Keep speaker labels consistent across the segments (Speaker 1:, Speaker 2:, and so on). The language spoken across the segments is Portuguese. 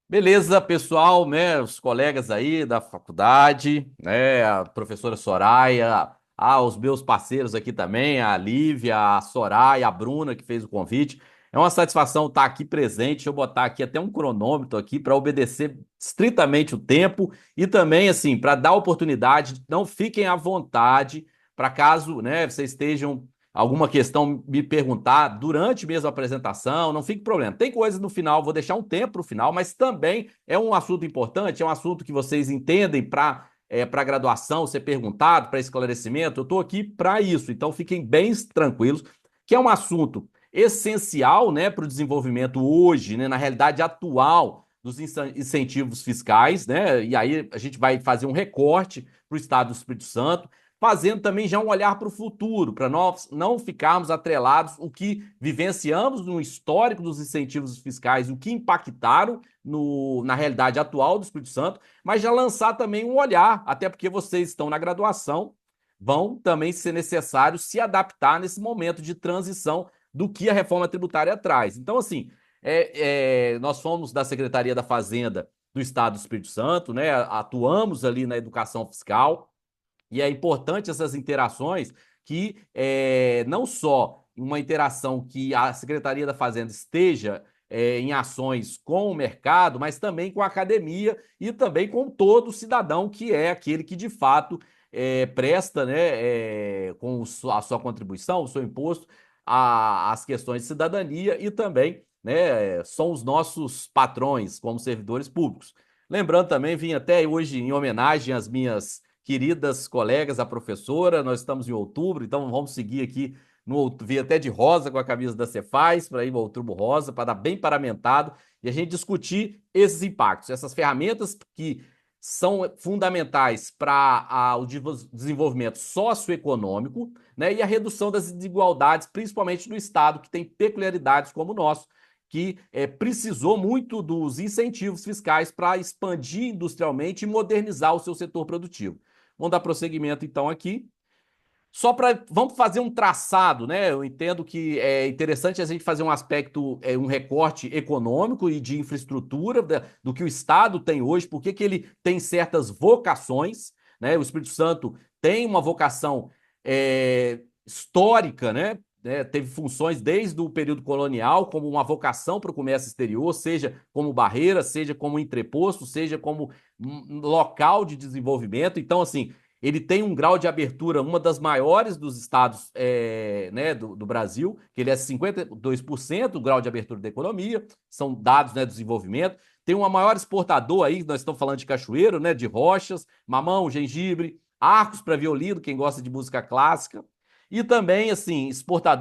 Speaker 1: Beleza, pessoal, né? Os colegas aí da faculdade, né? A professora Soraya, os meus parceiros aqui também, a Lívia, a Soraya, a Bruna, que fez o convite. É uma satisfação estar aqui presente. Deixa eu botar aqui até um cronômetro aqui para obedecer estritamente o tempo e também, assim, para dar oportunidade, não fiquem à vontade para caso, né, vocês estejam alguma questão me perguntar durante mesmo a apresentação, não fique problema. Tem coisas no final, vou deixar um tempo para o final, mas também é um assunto importante, é um assunto que vocês entendem para graduação, ser perguntado, para esclarecimento. Eu estou aqui para isso, então fiquem bem tranquilos, que é um assunto essencial, né, para o desenvolvimento hoje, né, na realidade atual dos incentivos fiscais, né? E aí a gente vai fazer um recorte para o Estado do Espírito Santo, fazendo também já um olhar para o futuro, para nós não ficarmos atrelados o que vivenciamos no histórico dos incentivos fiscais, o que impactaram na realidade atual do Espírito Santo, mas já lançar também um olhar, até porque vocês estão na graduação, vão também ser necessário se adaptar nesse momento de transição do que a reforma tributária traz. Então, assim, nós fomos da Secretaria da Fazenda do Estado do Espírito Santo, né? Atuamos ali na educação fiscal, e é importante essas interações que não só uma interação que a Secretaria da Fazenda esteja em ações com o mercado, mas também com a academia e também com todo cidadão que é aquele que de fato presta, né, com a sua contribuição, o seu imposto, as questões de cidadania e também, né, são os nossos patrões como servidores públicos. Lembrando também, vim até hoje em homenagem às minhas queridas colegas, a professora. Nós estamos em outubro, então vamos seguir aqui no vi até de rosa com a camisa da Cefaz, para ir no outubro rosa, para dar bem paramentado e a gente discutir esses impactos, essas ferramentas que são fundamentais para o desenvolvimento socioeconômico, né, e a redução das desigualdades, principalmente no Estado, que tem peculiaridades como o nosso, que precisou muito dos incentivos fiscais para expandir industrialmente e modernizar o seu setor produtivo. Vamos dar prosseguimento então aqui. Vamos fazer um traçado, né? Eu entendo que é interessante a gente fazer um aspecto, um recorte econômico e de infraestrutura do que o Estado tem hoje, porque que ele tem certas vocações, né? O Espírito Santo tem uma vocação histórica, né? Teve funções desde o período colonial, como uma vocação para o comércio exterior, seja como barreira, seja como entreposto, seja como um local de desenvolvimento. Então, assim, ele tem um grau de abertura, uma das maiores dos estados né, do Brasil, que ele é 52% o grau de abertura da economia, são dados, né, do desenvolvimento. Tem uma maior exportador aí, nós estamos falando de cachoeiro, né, de rochas, mamão, gengibre, arcos para violino, quem gosta de música clássica. E também, assim,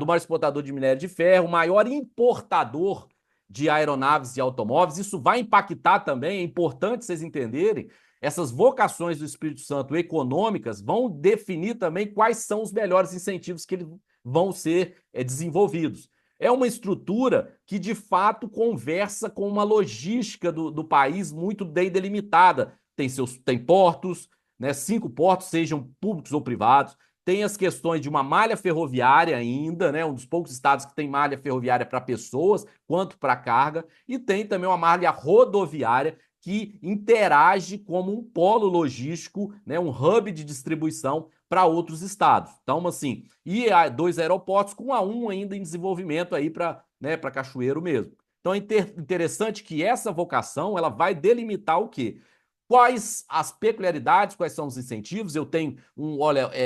Speaker 1: maior exportador de minério de ferro, maior importador de aeronaves e automóveis. Isso vai impactar também, é importante vocês entenderem, essas vocações do Espírito Santo econômicas vão definir também quais são os melhores incentivos que eles vão ser desenvolvidos. É uma estrutura que, de fato, conversa com uma logística do país muito bem delimitada. Tem portos, né, 5 portos, sejam públicos ou privados. Tem as questões de uma malha ferroviária ainda, né, um dos poucos estados que tem malha ferroviária para pessoas quanto para carga. E tem também uma malha rodoviária que interage como um polo logístico, né, um hub de distribuição para outros estados. Então, assim, e 2 aeroportos com um ainda em desenvolvimento aí para, né, para Cachoeiro mesmo. Então é interessante que essa vocação ela vai delimitar o quê? Quais as peculiaridades, quais são os incentivos? Eu tenho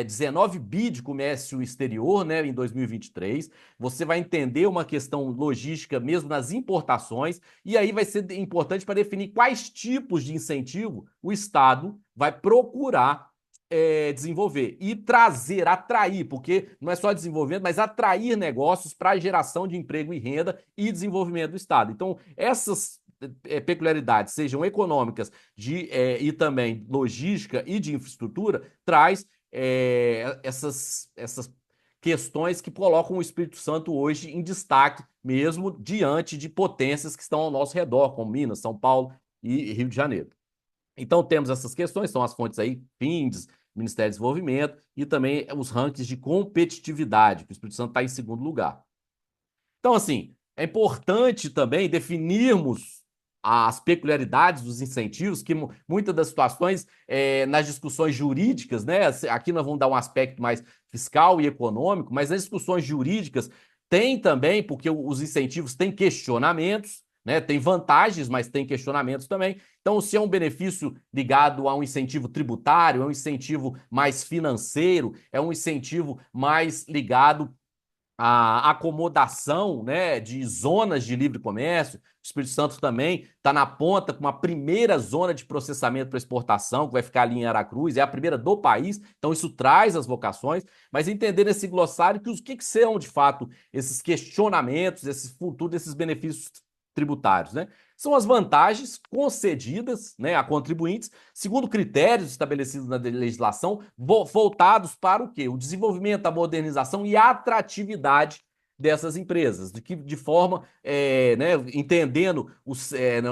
Speaker 1: 19 bi de comércio exterior, né, em 2023. Você vai entender uma questão logística mesmo nas importações, e aí vai ser importante para definir quais tipos de incentivo o Estado vai procurar desenvolver e atrair, porque não é só desenvolvimento, mas atrair negócios para geração de emprego e renda e desenvolvimento do Estado. Então, essas peculiaridades, sejam econômicas e também logística e de infraestrutura, traz essas questões que colocam o Espírito Santo hoje em destaque, mesmo diante de potências que estão ao nosso redor, como Minas, São Paulo e Rio de Janeiro. Então temos essas questões, são as fontes aí, FINDES, Ministério do Desenvolvimento, e também os rankings de competitividade, que o Espírito Santo está em segundo lugar. Então, assim, é importante também definirmos as peculiaridades dos incentivos, que muitas das situações, nas discussões jurídicas, né? Aqui nós vamos dar um aspecto mais fiscal e econômico, mas nas discussões jurídicas tem também, porque os incentivos têm questionamentos, né? Tem vantagens, mas tem questionamentos também. Então, se é um benefício ligado a um incentivo tributário, é um incentivo mais financeiro, é um incentivo mais ligado a acomodação, né, de zonas de livre comércio. O Espírito Santo também está na ponta com uma primeira zona de processamento para exportação, que vai ficar ali em Aracruz, é a primeira do país, então isso traz as vocações, mas entender nesse glossário que que são, de fato, esses questionamentos, esses futuros, esses benefícios tributários, né? São as vantagens concedidas, né, a contribuintes, segundo critérios estabelecidos na legislação, voltados para o quê? O desenvolvimento, a modernização e a atratividade dessas empresas, de forma, né, entendendo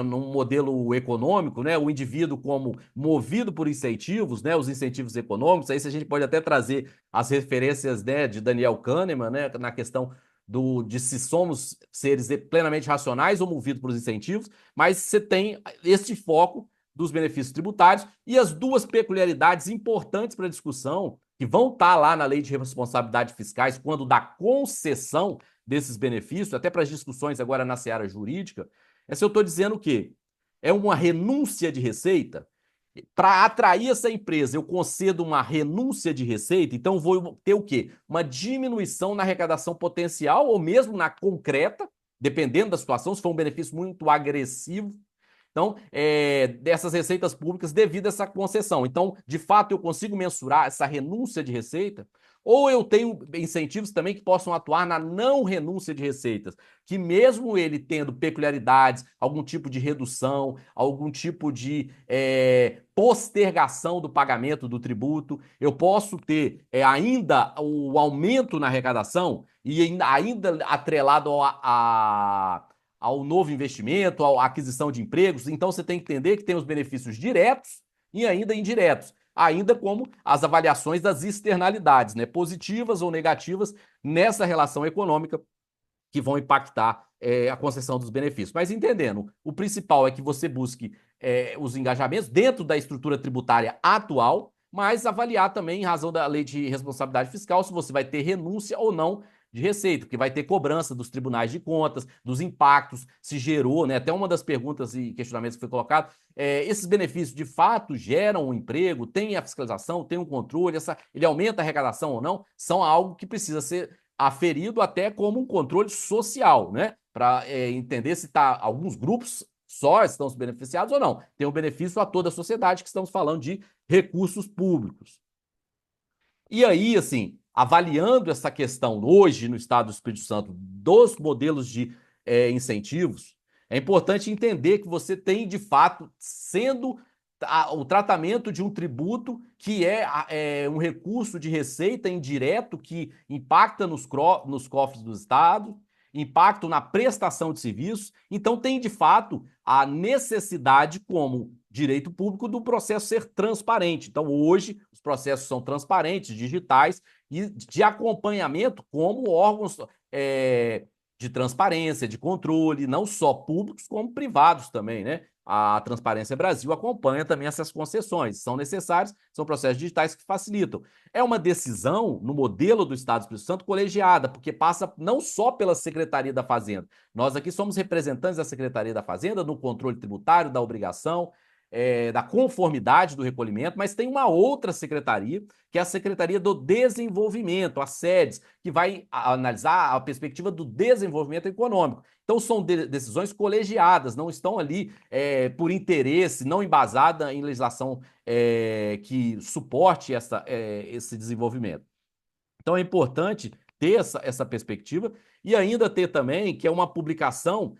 Speaker 1: num modelo econômico, né, o indivíduo como movido por incentivos, né, os incentivos econômicos. Aí a gente pode até trazer as referências, né, de Daniel Kahneman, né, na questão de se somos seres plenamente racionais ou movidos por incentivos, mas você tem este foco dos benefícios tributários e as duas peculiaridades importantes para a discussão, que vão estar lá na Lei de Responsabilidade Fiscais, quando dá concessão desses benefícios, até para as discussões agora na seara jurídica, é se eu estou dizendo que é uma renúncia de receita. Para atrair essa empresa, eu concedo uma renúncia de receita, então vou ter o quê? Uma diminuição na arrecadação potencial ou mesmo na concreta, dependendo da situação, se for um benefício muito agressivo. Então, dessas receitas públicas devido a essa concessão. Então, de fato, eu consigo mensurar essa renúncia de receita, ou eu tenho incentivos também que possam atuar na não renúncia de receitas, que mesmo ele tendo peculiaridades, algum tipo de redução, algum tipo de postergação do pagamento do tributo, eu posso ter ainda o aumento na arrecadação e ainda atrelado ao novo investimento, à aquisição de empregos. Então você tem que entender que tem os benefícios diretos e ainda indiretos, ainda como as avaliações das externalidades, né, positivas ou negativas nessa relação econômica que vão impactar a concessão dos benefícios. Mas entendendo, o principal é que você busque os engajamentos dentro da estrutura tributária atual, mas avaliar também, em razão da lei de responsabilidade fiscal, se você vai ter renúncia ou não de receita, porque vai ter cobrança dos tribunais de contas, dos impactos, se gerou, né? Até uma das perguntas e questionamentos que foi colocado, esses benefícios de fato geram um emprego, tem a fiscalização, tem um controle, ele aumenta a arrecadação ou não, são algo que precisa ser aferido até como um controle social, né? Para entender se alguns grupos só estão se beneficiados ou não. Tem um benefício a toda a sociedade, que estamos falando de recursos públicos. E aí, assim, avaliando essa questão hoje no estado do Espírito Santo dos modelos de incentivos, é importante entender que você tem, de fato, sendo o tratamento de um tributo que é um recurso de receita indireto que impacta nos cofres do Estado, impacta na prestação de serviços. Então, tem, de fato, a necessidade, como direito público, do processo ser transparente. Então, hoje, os processos são transparentes, digitais e de acompanhamento como órgãos de transparência, de controle, não só públicos, como privados também, né? A Transparência Brasil acompanha também essas concessões. São necessários, são processos digitais que facilitam. É uma decisão, no modelo do Estado do Espírito Santo, colegiada, porque passa não só pela Secretaria da Fazenda. Nós aqui somos representantes da Secretaria da Fazenda no controle tributário da obrigação, da conformidade do recolhimento, mas tem uma outra secretaria, que é a Secretaria do Desenvolvimento, a SEDES, que vai analisar a perspectiva do desenvolvimento econômico. Então, são decisões colegiadas, não estão ali por interesse, não embasada em legislação que suporte esse desenvolvimento. Então, é importante ter essa perspectiva e ainda ter também que é uma publicação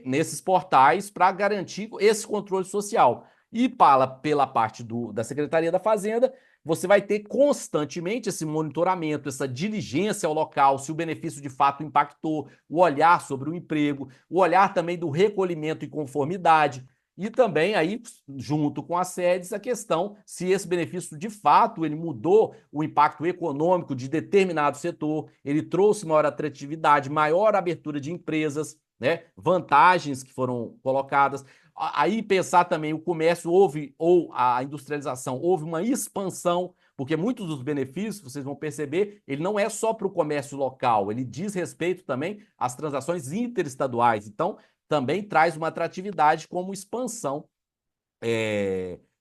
Speaker 1: nesses portais para garantir esse controle social. E pela parte da Secretaria da Fazenda, você vai ter constantemente esse monitoramento, essa diligência ao local, se o benefício de fato impactou, o olhar sobre o emprego, o olhar também do recolhimento e conformidade. E também aí, junto com as sedes, a questão se esse benefício de fato ele mudou o impacto econômico de determinado setor, ele trouxe maior atratividade, maior abertura de empresas, né? Vantagens que foram colocadas. Aí pensar também o comércio houve, ou a industrialização, houve uma expansão, porque muitos dos benefícios, vocês vão perceber, ele não é só para o comércio local, ele diz respeito também às transações interestaduais. Então, também traz uma atratividade como expansão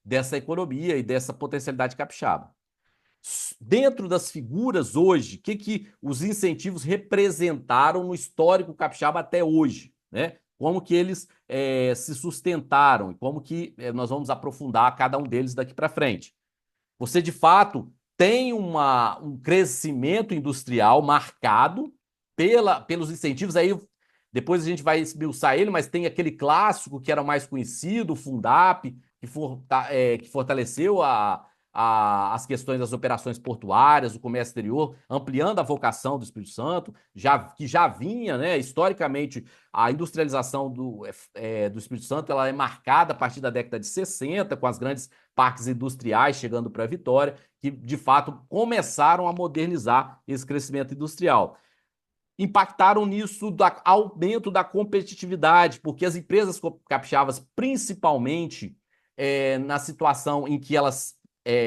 Speaker 1: dessa economia e dessa potencialidade capixaba. Dentro das figuras hoje, o que os incentivos representaram no histórico capixaba até hoje, né? Como que eles se sustentaram e como que nós vamos aprofundar cada um deles daqui para frente. Você, de fato, tem um crescimento industrial marcado pelos incentivos. Aí depois a gente vai esmiuçar ele, mas tem aquele clássico que era mais conhecido, o Fundap, que fortaleceu as questões das operações portuárias, o comércio exterior, ampliando a vocação do Espírito Santo, que já vinha, né, historicamente, a industrialização do Espírito Santo ela é marcada a partir da década de 60, com as grandes parques industriais chegando para a Vitória, que de fato começaram a modernizar esse crescimento industrial. Impactaram nisso do aumento da competitividade, porque as empresas capixabas, principalmente na situação em que elas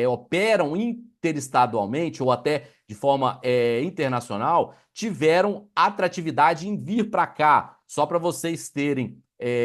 Speaker 1: operam interestadualmente ou até de forma internacional, tiveram atratividade em vir para cá. Só para vocês terem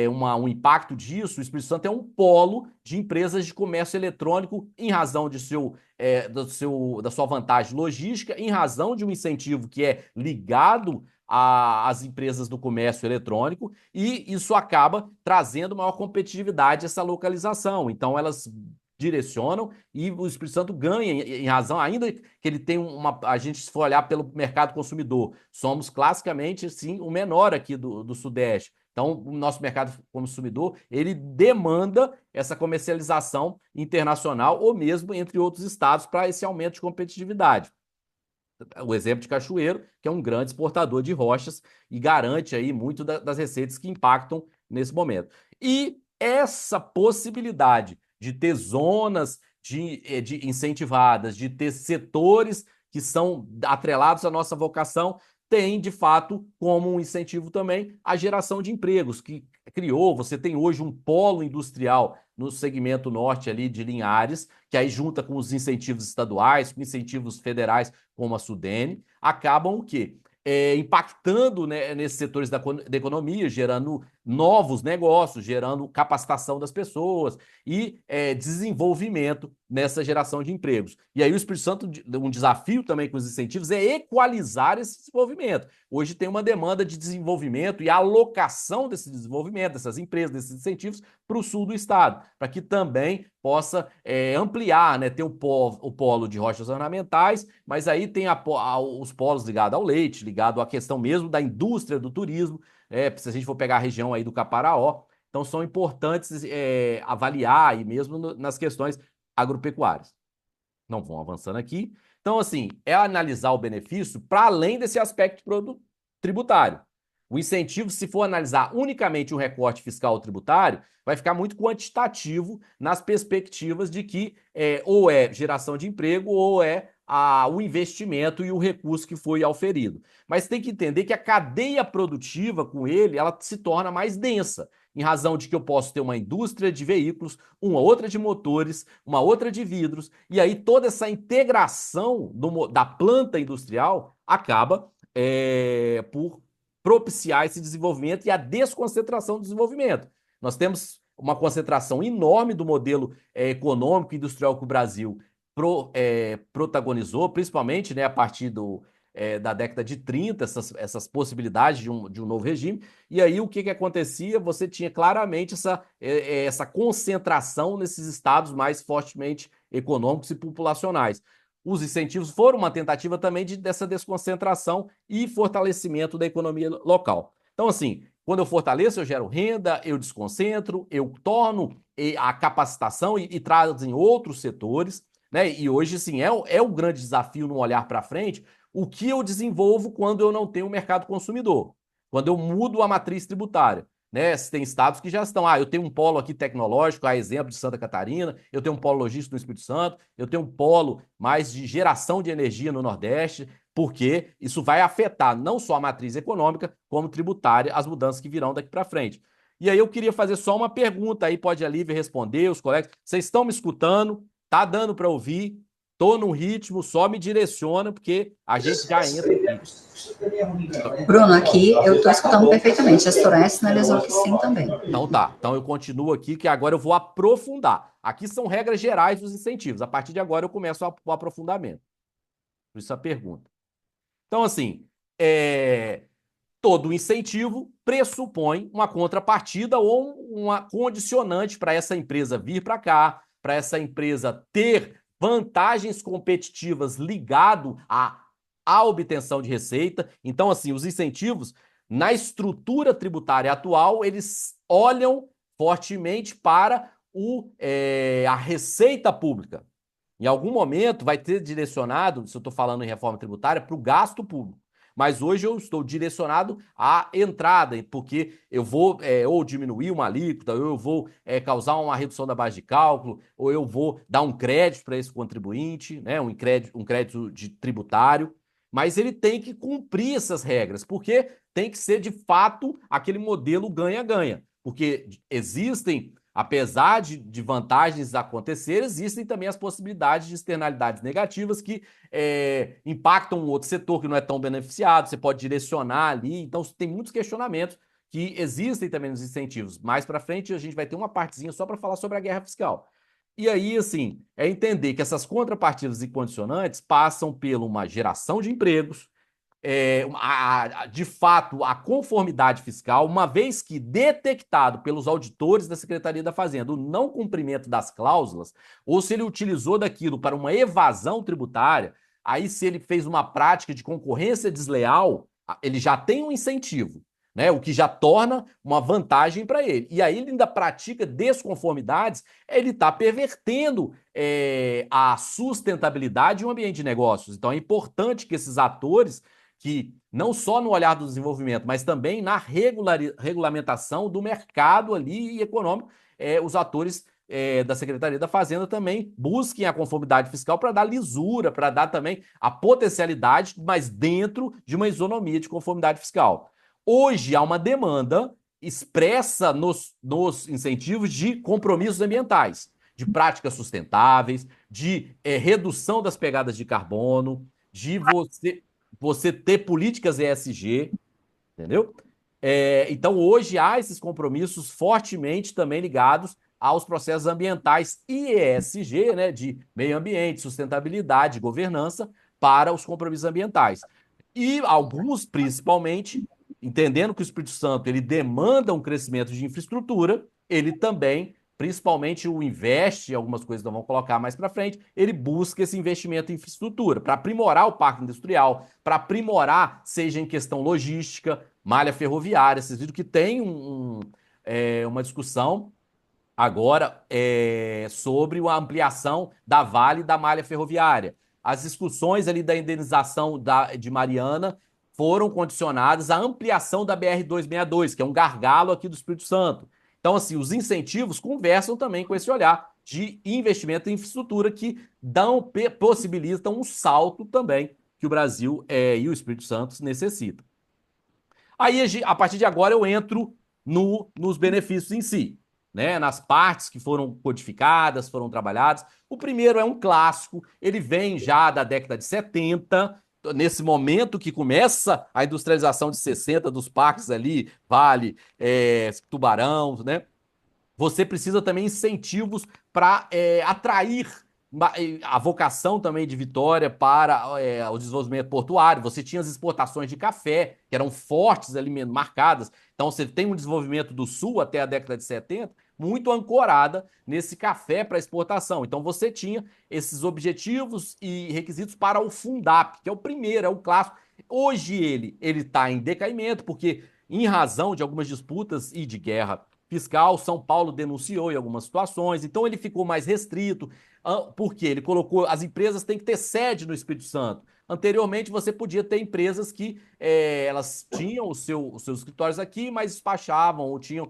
Speaker 1: um impacto disso, o Espírito Santo é um polo de empresas de comércio eletrônico em razão da sua vantagem logística, em razão de um incentivo que é ligado às empresas do comércio eletrônico, e isso acaba trazendo maior competitividade essa localização. Então, elas direcionam e o Espírito Santo ganha em razão, ainda que ele tenha a gente se for olhar pelo mercado consumidor, somos classicamente, sim, o menor aqui do Sudeste. Então, o nosso mercado consumidor, ele demanda essa comercialização internacional ou mesmo entre outros estados para esse aumento de competitividade. O exemplo de Cachoeiro, que é um grande exportador de rochas e garante aí muito das receitas que impactam nesse momento. E essa possibilidade de ter zonas de incentivadas, de ter setores que são atrelados à nossa vocação, tem, de fato, como um incentivo também a geração de empregos, que criou, você tem hoje um polo industrial no segmento norte ali de Linhares, que aí junta com os incentivos estaduais, com incentivos federais, como a Sudene, acabam o quê? Impactando, né, nesses setores da economia, gerando novos negócios, gerando capacitação das pessoas e desenvolvimento nessa geração de empregos. E aí o Espírito Santo, um desafio também com os incentivos é equalizar esse desenvolvimento. Hoje tem uma demanda de desenvolvimento e alocação desse desenvolvimento, dessas empresas, desses incentivos para o sul do estado, para que também possa ampliar, né, ter o polo de rochas ornamentais, mas aí tem os polos ligados ao leite, ligado à questão mesmo da indústria do turismo, se a gente for pegar a região aí do Caparaó, então são importantes avaliar e mesmo nas questões agropecuárias. Não vão avançando aqui. Então, assim, é analisar o benefício para além desse aspecto tributário. O incentivo, se for analisar unicamente o recorte fiscal tributário, vai ficar muito quantitativo nas perspectivas de que ou é geração de emprego ou é o investimento e o recurso que foi auferido. Mas tem que entender que a cadeia produtiva com ele, ela se torna mais densa, em razão de que eu posso ter uma indústria de veículos, uma outra de motores, uma outra de vidros, e aí toda essa integração da planta industrial acaba por propiciar esse desenvolvimento e a desconcentração do desenvolvimento. Nós temos uma concentração enorme do modelo econômico e industrial que o Brasil protagonizou, principalmente, né, a partir da década de 30, essas possibilidades de um novo regime. E aí o que acontecia? Você tinha claramente essa concentração nesses estados mais fortemente econômicos e populacionais. Os incentivos foram uma tentativa também dessa desconcentração e fortalecimento da economia local. Então, assim, quando eu fortaleço, eu gero renda, eu desconcentro, eu torno a capacitação e trago em outros setores, né? E hoje, sim, é um grande desafio no olhar para frente, o que eu desenvolvo quando eu não tenho um mercado consumidor, quando eu mudo a matriz tributária. Né? Tem estados que já estão, eu tenho um polo aqui tecnológico, a exemplo de Santa Catarina, eu tenho um polo logístico no Espírito Santo, eu tenho um polo mais de geração de energia no Nordeste, porque isso vai afetar não só a matriz econômica, como tributária, as mudanças que virão daqui para frente. E aí eu queria fazer só uma pergunta aí, pode a Lívia responder, os colegas. Vocês estão me escutando? Tá dando para ouvir? Tô num ritmo, só me direciona, porque a gente já entra aqui.
Speaker 2: Bruno, aqui eu estou escutando perfeitamente. A Soraya sinalizou que sim também.
Speaker 1: Então tá. Então eu continuo aqui, que agora eu vou aprofundar. Aqui são regras gerais dos incentivos. A partir de agora eu começo o aprofundamento. Por isso a pergunta. Então, assim, todo incentivo pressupõe uma contrapartida ou uma condicionante para essa empresa vir para cá, para essa empresa ter vantagens competitivas ligado à obtenção de receita. Então, assim, os incentivos, na estrutura tributária atual, eles olham fortemente para a receita pública. Em algum momento vai ter direcionado, se eu estou falando em reforma tributária, para o gasto público. Mas hoje eu estou direcionado à entrada, porque eu vou ou diminuir uma alíquota, ou eu vou causar uma redução da base de cálculo, ou eu vou dar um crédito para esse contribuinte, né, um crédito de tributário. Mas ele tem que cumprir essas regras, porque tem que ser de fato aquele modelo ganha-ganha. Porque existem, apesar de vantagens acontecer, existem também as possibilidades de externalidades negativas que impactam um outro setor que não é tão beneficiado, você pode direcionar ali. Então, tem muitos questionamentos que existem também nos incentivos. Mais para frente, a gente vai ter uma partezinha só para falar sobre a guerra fiscal. E aí, assim, é entender que essas contrapartidas e condicionantes passam por uma geração de empregos, de fato, a conformidade fiscal, uma vez que detectado pelos auditores da Secretaria da Fazenda o não cumprimento das cláusulas, ou se ele utilizou daquilo para uma evasão tributária, aí se ele fez uma prática de concorrência desleal, ele já tem um incentivo, né? O que já torna uma vantagem para ele. E aí ele ainda pratica desconformidades, ele está pervertendo a sustentabilidade e o ambiente de negócios. Então é importante que esses atores que não só no olhar do desenvolvimento, mas também na regulamentação do mercado ali e econômico, os atores da Secretaria da Fazenda também busquem a conformidade fiscal para dar lisura, para dar também a potencialidade, mas dentro de uma isonomia de conformidade fiscal. Hoje há uma demanda expressa nos incentivos de compromissos ambientais, de práticas sustentáveis, de redução das pegadas de carbono, de você ter políticas ESG, entendeu? Então, hoje há esses compromissos fortemente também ligados aos processos ambientais e ESG, né, de meio ambiente, sustentabilidade, governança, para os compromissos ambientais. E alguns, principalmente, entendendo que o Espírito Santo ele demanda um crescimento de infraestrutura, ele também, principalmente o investe, algumas coisas não vão colocar mais para frente, ele busca esse investimento em infraestrutura para aprimorar o parque industrial, para aprimorar, seja em questão logística, malha ferroviária. Vocês viram que tem uma discussão agora sobre a ampliação da Vale da malha ferroviária. As discussões ali da indenização de Mariana foram condicionadas à ampliação da BR-262, que é um gargalo aqui do Espírito Santo. Então, assim, os incentivos conversam também com esse olhar de investimento em infraestrutura que possibilitam um salto também que o Brasil e o Espírito Santo necessitam. Aí, a partir de agora, eu entro nos benefícios em si, né? Nas partes que foram codificadas, foram trabalhadas. O primeiro é um clássico, ele vem já da década de 70, nesse momento que começa a industrialização de 60 dos parques ali, Vale, Tubarão, né? Você precisa também incentivos para atrair a vocação também de Vitória para o desenvolvimento portuário. Você tinha as exportações de café, que eram fortes ali, marcadas. Então, você tem um desenvolvimento do Sul até a década de 70, muito ancorada nesse café para exportação. Então, você tinha esses objetivos e requisitos para o Fundap, que é o primeiro, é o clássico. Hoje ele está em decaimento, porque em razão de algumas disputas e de guerra fiscal, São Paulo denunciou em algumas situações, então ele ficou mais restrito, porque ele colocou, as empresas têm que ter sede no Espírito Santo. Anteriormente, você podia ter empresas que elas tinham os seus escritórios aqui, mas despachavam ou tinham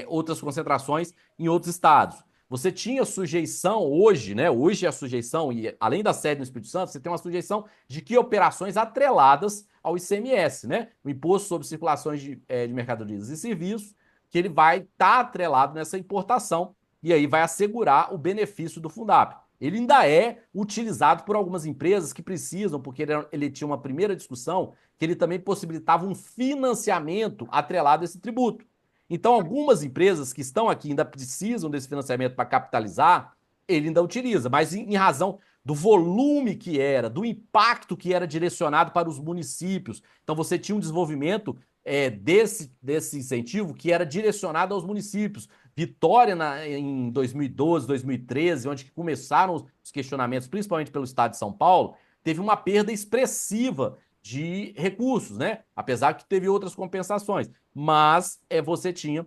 Speaker 1: outras concentrações em outros estados. você tinha sujeição hoje, né? Hoje a sujeição, e além da sede no Espírito Santo, você tem uma sujeição de que operações atreladas ao ICMS, né? O Imposto sobre Circulações de Mercadorias e Serviços, que ele vai estar atrelado nessa importação e aí vai assegurar o benefício do Fundap. Ele ainda é utilizado por algumas empresas que precisam, porque ele tinha uma primeira discussão que ele também possibilitava um financiamento atrelado a esse tributo. Então, algumas empresas que estão aqui ainda precisam desse financiamento para capitalizar, ele ainda utiliza, mas em razão do volume que era, do impacto que era direcionado para os municípios. Então, você tinha um desenvolvimento desse incentivo que era direcionado aos municípios. Vitória em 2012, 2013, onde começaram os questionamentos, principalmente pelo estado de São Paulo, teve uma perda expressiva de recursos, né? Apesar que teve outras compensações. Mas você tinha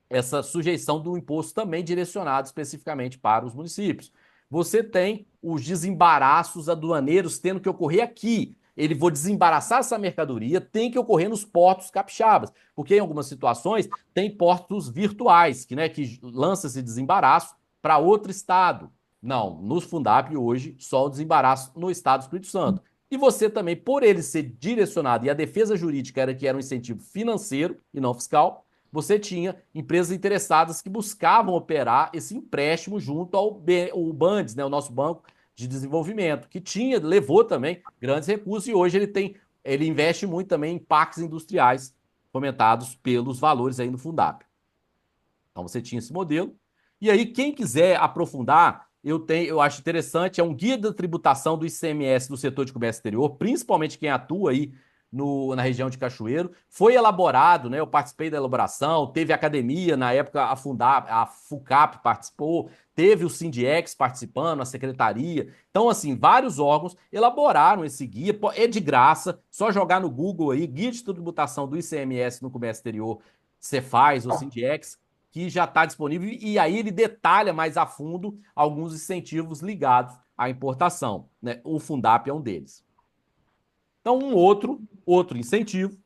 Speaker 1: essa sujeição do imposto também direcionado especificamente para os municípios. Você tem os desembaraços aduaneiros tendo que ocorrer aqui. Ele vou desembaraçar essa mercadoria, tem que ocorrer nos portos capixabas, porque em algumas situações tem portos virtuais, que lança esse desembaraço para outro estado. Não, nos Fundap hoje, só o desembaraço no estado do Espírito Santo. E você também, por ele ser direcionado, e a defesa jurídica era que era um incentivo financeiro e não fiscal, você tinha empresas interessadas que buscavam operar esse empréstimo junto ao BANDES, né, o nosso Banco de Desenvolvimento, que levou também grandes recursos e hoje ele investe muito também em parques industriais fomentados pelos valores aí no Fundap. Então você tinha esse modelo. E aí, quem quiser aprofundar, eu acho interessante, é um guia da tributação do ICMS do setor de comércio exterior, principalmente quem atua aí na região de Cachoeiro. Foi elaborado, né? Eu participei da elaboração, teve academia, na época a FUCAP participou, teve o Sindiex participando, a secretaria. Então, assim, vários órgãos elaboraram esse guia, é de graça, só jogar no Google aí, Guia de Tributação do ICMS no Comércio Exterior, você faz, o Sindiex, que já está disponível, e aí ele detalha mais a fundo alguns incentivos ligados à importação, né? O Fundap é um deles. Então, outro incentivo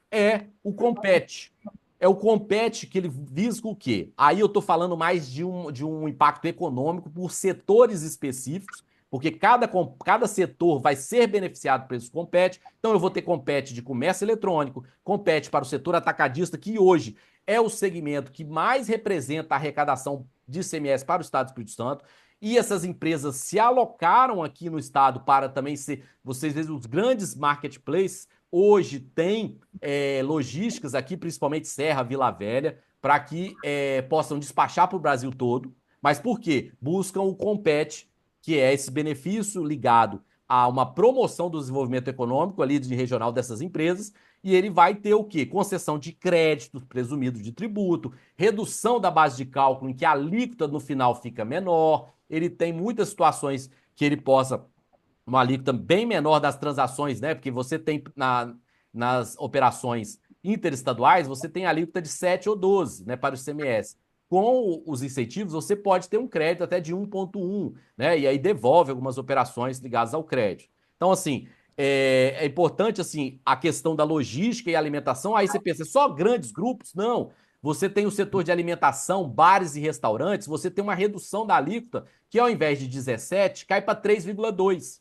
Speaker 1: é o Compete. É o Compete que ele visa o quê? Aí eu estou falando mais de um impacto econômico por setores específicos, porque cada setor vai ser beneficiado por esse Compete. Então, eu vou ter Compete de comércio eletrônico, Compete para o setor atacadista, que hoje é o segmento que mais representa a arrecadação de ICMS para o Estado do Espírito Santo. E essas empresas se alocaram aqui no estado para também ser, vocês veem, os grandes marketplaces hoje têm logísticas aqui, principalmente Serra, Vila Velha, para que possam despachar para o Brasil todo. Mas por quê? Buscam o Compete, que é esse benefício ligado a uma promoção do desenvolvimento econômico ali de regional dessas empresas, e ele vai ter o quê? Concessão de créditos presumidos de tributo, redução da base de cálculo em que a alíquota no final fica menor, ele tem muitas situações que ele possa uma alíquota bem menor das transações, né? Porque você tem nas operações interestaduais, você tem alíquota de 7 ou 12, né, para o ICMS. Com os incentivos, você pode ter um crédito até de 1,1, né? E aí devolve algumas operações ligadas ao crédito. Então, assim, é importante assim a questão da logística e alimentação. Aí você pensa, só grandes grupos? Não. Você tem o setor de alimentação, bares e restaurantes, você tem uma redução da alíquota que ao invés de 17, cai para 3,2.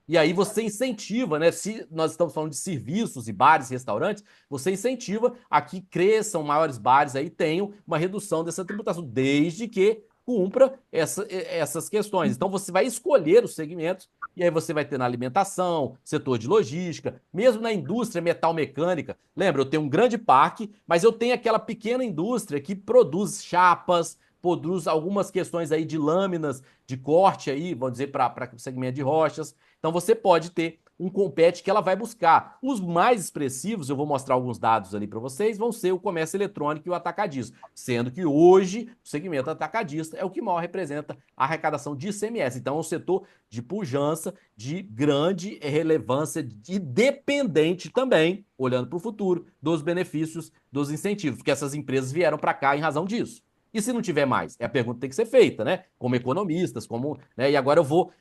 Speaker 1: E aí você incentiva, né? Se nós estamos falando de serviços e bares e restaurantes, você incentiva a que cresçam maiores bares aí, tenham uma redução dessa tributação, desde que cumpra essas questões. Então você vai escolher os segmentos, e aí você vai ter na alimentação, setor de logística, mesmo na indústria metal mecânica. Lembra, eu tenho um grande parque, mas eu tenho aquela pequena indústria que produz chapas, produz algumas questões aí de lâminas de corte aí, vamos dizer, para o segmento de rochas. Então você pode ter um compete que ela vai buscar. Os mais expressivos, eu vou mostrar alguns dados ali para vocês, vão ser o comércio eletrônico e o atacadismo, sendo que hoje o segmento atacadista é o que maior representa a arrecadação de ICMS. Então é um setor de pujança, de grande relevância e dependente também, olhando para o futuro, dos benefícios, dos incentivos, porque essas empresas vieram para cá em razão disso. E se não tiver mais? É a pergunta que tem que ser feita, né? Como economistas, como, né? E agora eu vou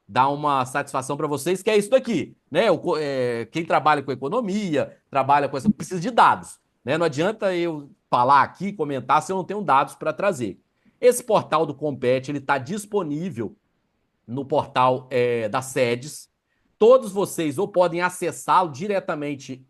Speaker 1: dar uma satisfação para vocês, que é isso daqui, né? Quem trabalha com economia, trabalha com essa, precisa de dados, né? Não adianta eu falar aqui, comentar se eu não tenho dados para trazer. Esse portal do Compete, ele está disponível no portal das sedes. Todos vocês ou podem acessá-lo diretamente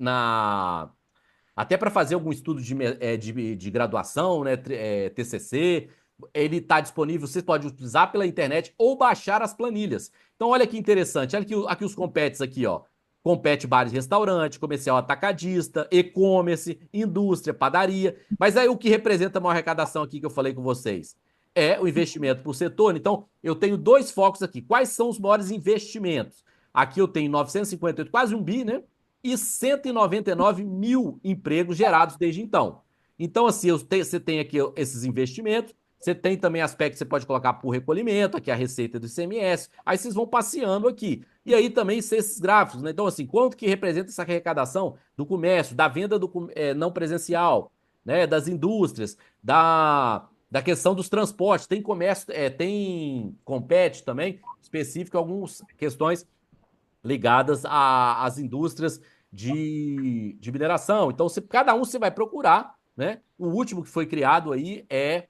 Speaker 1: até para fazer algum estudo de graduação, né, TCC, ele está disponível, você pode utilizar pela internet ou baixar as planilhas. Então, olha que interessante, olha aqui os competes aqui, ó. Compete bares e restaurante, comercial atacadista, e-commerce, indústria, padaria. Mas aí o que representa a maior arrecadação aqui que eu falei com vocês? É o investimento por setor. Então, eu tenho dois focos aqui. Quais são os maiores investimentos? Aqui eu tenho 958, quase 1 bi, né? E 199 mil empregos gerados desde então. Então, assim, você tem aqui esses investimentos, você tem também aspectos que você pode colocar por recolhimento, aqui a receita do ICMS, aí vocês vão passeando aqui. E aí também esses gráficos, né? Então, assim, quanto que representa essa arrecadação do comércio, da venda não presencial, né? Das indústrias, da questão dos transportes, tem comércio, tem compete também, específico, algumas questões ligadas às indústrias de mineração. Então, cada um você vai procurar, né? O último que foi criado aí é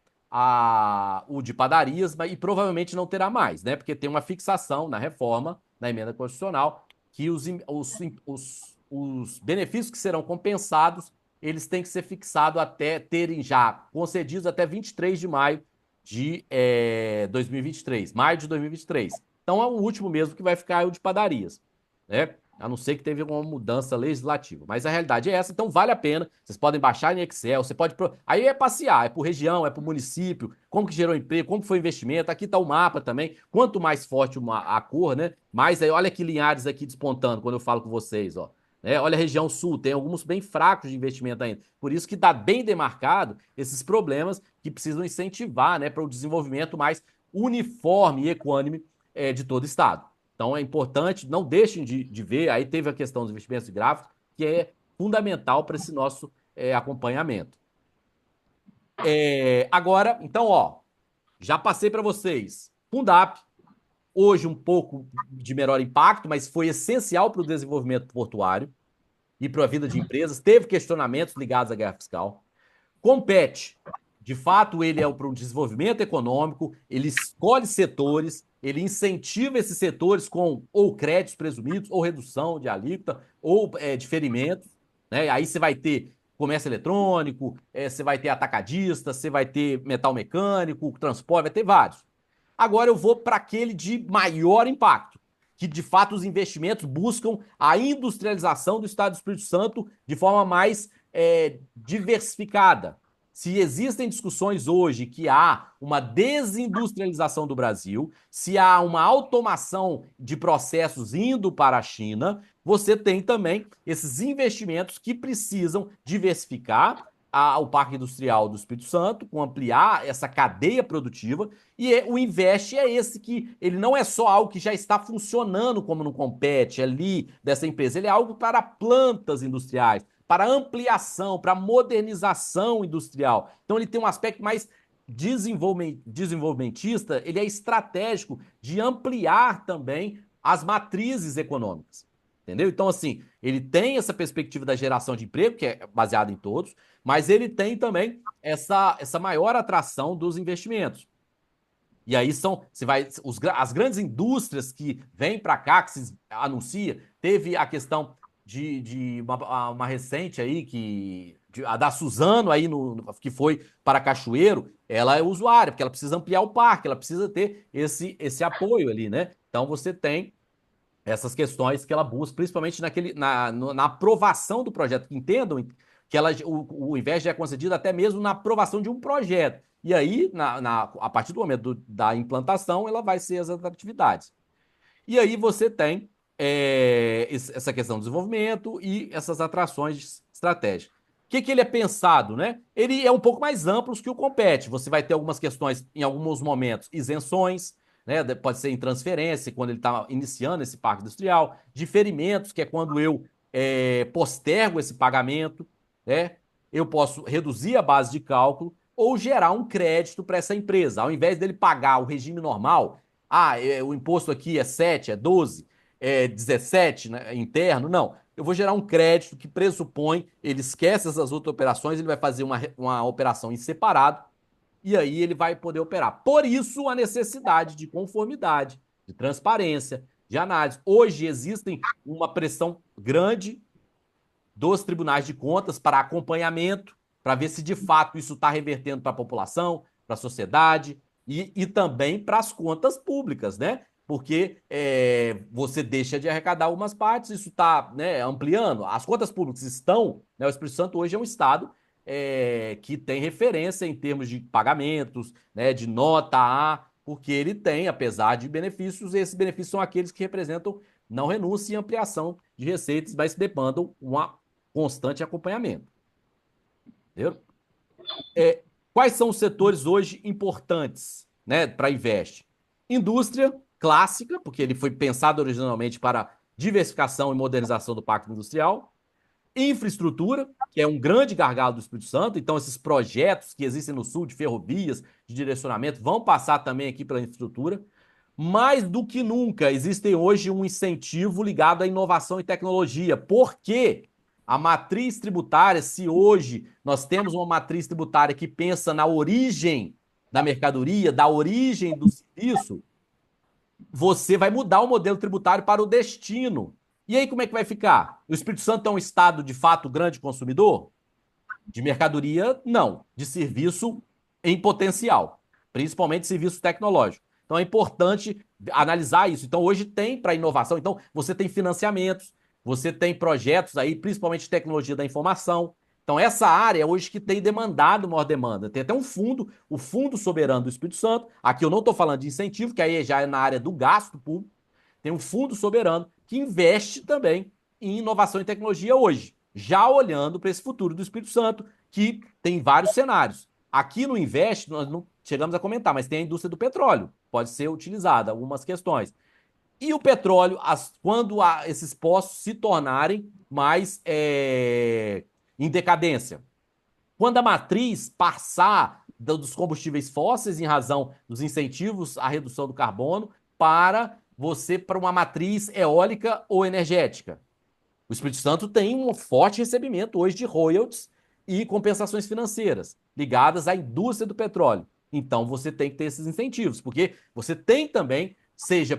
Speaker 1: o de padarias, e provavelmente não terá mais, né? Porque tem uma fixação na reforma, na emenda constitucional, que os benefícios que serão compensados, eles têm que ser fixados até terem já concedidos até 23 de maio de 2023, maio de 2023. Então é o último mesmo que vai ficar o de padarias, né? A não ser que teve alguma mudança legislativa. Mas a realidade é essa, então vale a pena. Vocês podem baixar em Excel, você pode. Aí é passear, é por região, é por município, como que gerou emprego, como que foi o investimento. Aqui está o mapa também. Quanto mais forte a cor, né? Mais aí, olha que Linhares aqui despontando quando eu falo com vocês, ó. Olha a região sul, tem alguns bem fracos de investimento ainda. Por isso que está bem demarcado esses problemas que precisam incentivar, né, para o desenvolvimento mais uniforme e equânime de todo o Estado. Então é importante, não deixem de ver. Aí teve a questão dos investimentos de gráficos, que é fundamental para esse nosso acompanhamento. Agora, então, ó, já passei para vocês. Fundap, hoje um pouco de menor impacto, mas foi essencial para o desenvolvimento portuário e para a vida de empresas. Teve questionamentos ligados à guerra fiscal. Compete. De fato, ele é para um desenvolvimento econômico, ele escolhe setores, ele incentiva esses setores com ou créditos presumidos, ou redução de alíquota, ou diferimentos. Né? Aí você vai ter comércio eletrônico, você vai ter atacadista, você vai ter metal mecânico, transporte, vai ter vários. Agora eu vou para aquele de maior impacto, que de fato os investimentos buscam a industrialização do Estado do Espírito Santo de forma mais diversificada. Se existem discussões hoje que há uma desindustrialização do Brasil, se há uma automação de processos indo para a China, você tem também esses investimentos que precisam diversificar o Parque Industrial do Espírito Santo, com ampliar essa cadeia produtiva, e o Invest é esse que ele não é só algo que já está funcionando como no Compete ali dessa empresa, ele é algo para plantas industriais, para ampliação, para modernização industrial. Então ele tem um aspecto mais desenvolvimentista, ele é estratégico de ampliar também as matrizes econômicas. Entendeu? Então, assim, ele tem essa perspectiva da geração de emprego, que é baseada em todos, mas ele tem também essa maior atração dos investimentos. E aí as grandes indústrias que vêm para cá, que se anuncia, teve a questão de uma recente aí, a da Suzano aí, que foi para Cachoeiro, ela é usuária, porque ela precisa ampliar o parque, ela precisa ter esse apoio ali, né? Então você tem essas questões que ela busca, principalmente na aprovação do projeto, que entendam que o Invest é concedido até mesmo na aprovação de um projeto. E aí, a partir do momento da implantação, ela vai ser as atividades. E aí você tem essa questão do desenvolvimento e essas atrações estratégicas. O que ele é pensado, né? Ele é um pouco mais amplo que o Compete. Você vai ter algumas questões, em alguns momentos, isenções, né? Pode ser em transferência, quando ele está iniciando esse parque industrial, diferimentos, que é quando eu postergo esse pagamento, né? Eu posso reduzir a base de cálculo ou gerar um crédito para essa empresa. Ao invés dele pagar o regime normal, o imposto aqui é 7, é 12, é 17, né, interno, não. Eu vou gerar um crédito que pressupõe, ele esquece essas outras operações, ele vai fazer uma operação em separado, e aí ele vai poder operar. Por isso, a necessidade de conformidade, de transparência, de análise. Hoje existem uma pressão grande dos tribunais de contas para acompanhamento, para ver se de fato isso está revertendo para a população, para a sociedade e também para as contas públicas, né? Porque você deixa de arrecadar algumas partes, isso está, né, ampliando. As contas públicas estão, né, o Espírito Santo hoje é um estado que tem referência em termos de pagamentos, né, de nota A, porque ele tem, apesar de benefícios, esses benefícios são aqueles que representam não renúncia e ampliação de receitas, mas demandam uma constante acompanhamento. Entendeu? Quais são os setores hoje importantes, né, para Invest? Indústria clássica, porque ele foi pensado originalmente para diversificação e modernização do Pacto Industrial. Infraestrutura, que é um grande gargalo do Espírito Santo, então esses projetos que existem no sul de ferrovias, de direcionamento, vão passar também aqui pela infraestrutura. Mais do que nunca, existe hoje um incentivo ligado à inovação e tecnologia. Por quê? A matriz tributária, se hoje nós temos uma matriz tributária que pensa na origem da mercadoria, da origem do serviço, você vai mudar o modelo tributário para o destino. E aí como é que vai ficar? O Espírito Santo é um estado de fato grande consumidor? De mercadoria, não. De serviço em potencial, principalmente serviço tecnológico. Então é importante analisar isso. Então hoje tem para inovação, então você tem financiamentos, você tem projetos aí, principalmente de tecnologia da informação. Então essa área hoje que tem demandado maior demanda. Tem até um fundo, o Fundo Soberano do Espírito Santo. Aqui eu não estou falando de incentivo, que aí já é na área do gasto público. Tem um fundo soberano que investe também em inovação e tecnologia hoje, já olhando para esse futuro do Espírito Santo, que tem vários cenários. Aqui no Invest, nós não chegamos a comentar, mas tem a indústria do petróleo, pode ser utilizada, algumas questões. E o petróleo, quando esses poços se tornarem mais em decadência. Quando a matriz passar dos combustíveis fósseis em razão dos incentivos à redução do carbono para uma matriz eólica ou energética. O Espírito Santo tem um forte recebimento hoje de royalties e compensações financeiras ligadas à indústria do petróleo. Então você tem que ter esses incentivos, porque você tem também, seja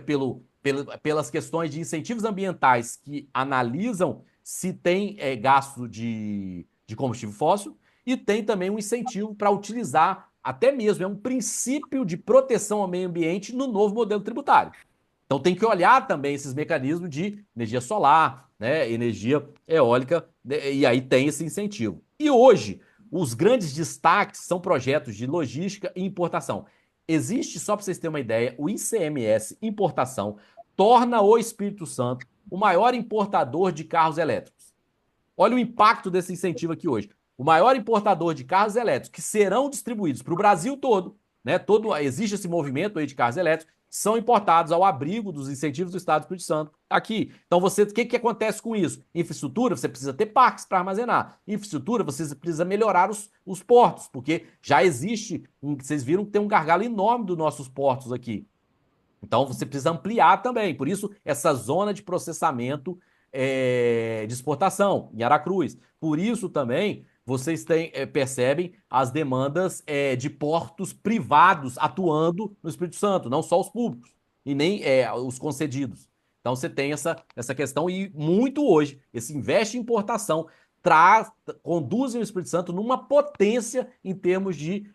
Speaker 1: pelas questões de incentivos ambientais que analisam se tem gasto de combustível fóssil, e tem também um incentivo para utilizar, até mesmo, é um princípio de proteção ao meio ambiente no novo modelo tributário. Então tem que olhar também esses mecanismos de energia solar, né, energia eólica, né, e aí tem esse incentivo. E hoje, os grandes destaques são projetos de logística e importação. Existe, só para vocês terem uma ideia, o ICMS importação torna o Espírito Santo o maior importador de carros elétricos. Olha o impacto desse incentivo aqui hoje. O maior importador de carros elétricos que serão distribuídos para o Brasil todo, né? Existe esse movimento aí de carros elétricos, são importados ao abrigo dos incentivos do Estado do Espírito Santo aqui. Então, o que acontece com isso? Infraestrutura, você precisa ter parques para armazenar. Infraestrutura, você precisa melhorar os portos, porque já existe, vocês viram que tem um gargalo enorme dos nossos portos aqui. Então, você precisa ampliar também. Por isso, essa zona de processamento de exportação em Aracruz. Por isso também vocês percebem as demandas de portos privados atuando no Espírito Santo, não só os públicos e nem os concedidos. Então você tem essa questão e muito hoje, esse investe em importação conduzem o Espírito Santo numa potência em termos de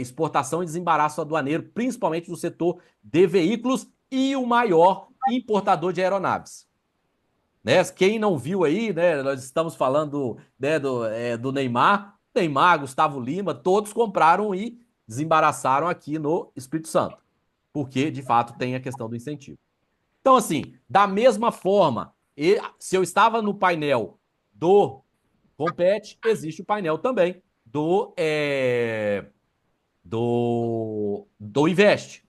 Speaker 1: exportação e desembaraço aduaneiro, principalmente no setor de veículos e o maior importador de aeronaves. Né? Quem não viu aí, né, nós estamos falando, né, do Neymar, Gustavo Lima, todos compraram e desembaraçaram aqui no Espírito Santo, porque de fato tem a questão do incentivo. Então, assim, da mesma forma, se eu estava no painel do Compete, existe o painel também do Invest.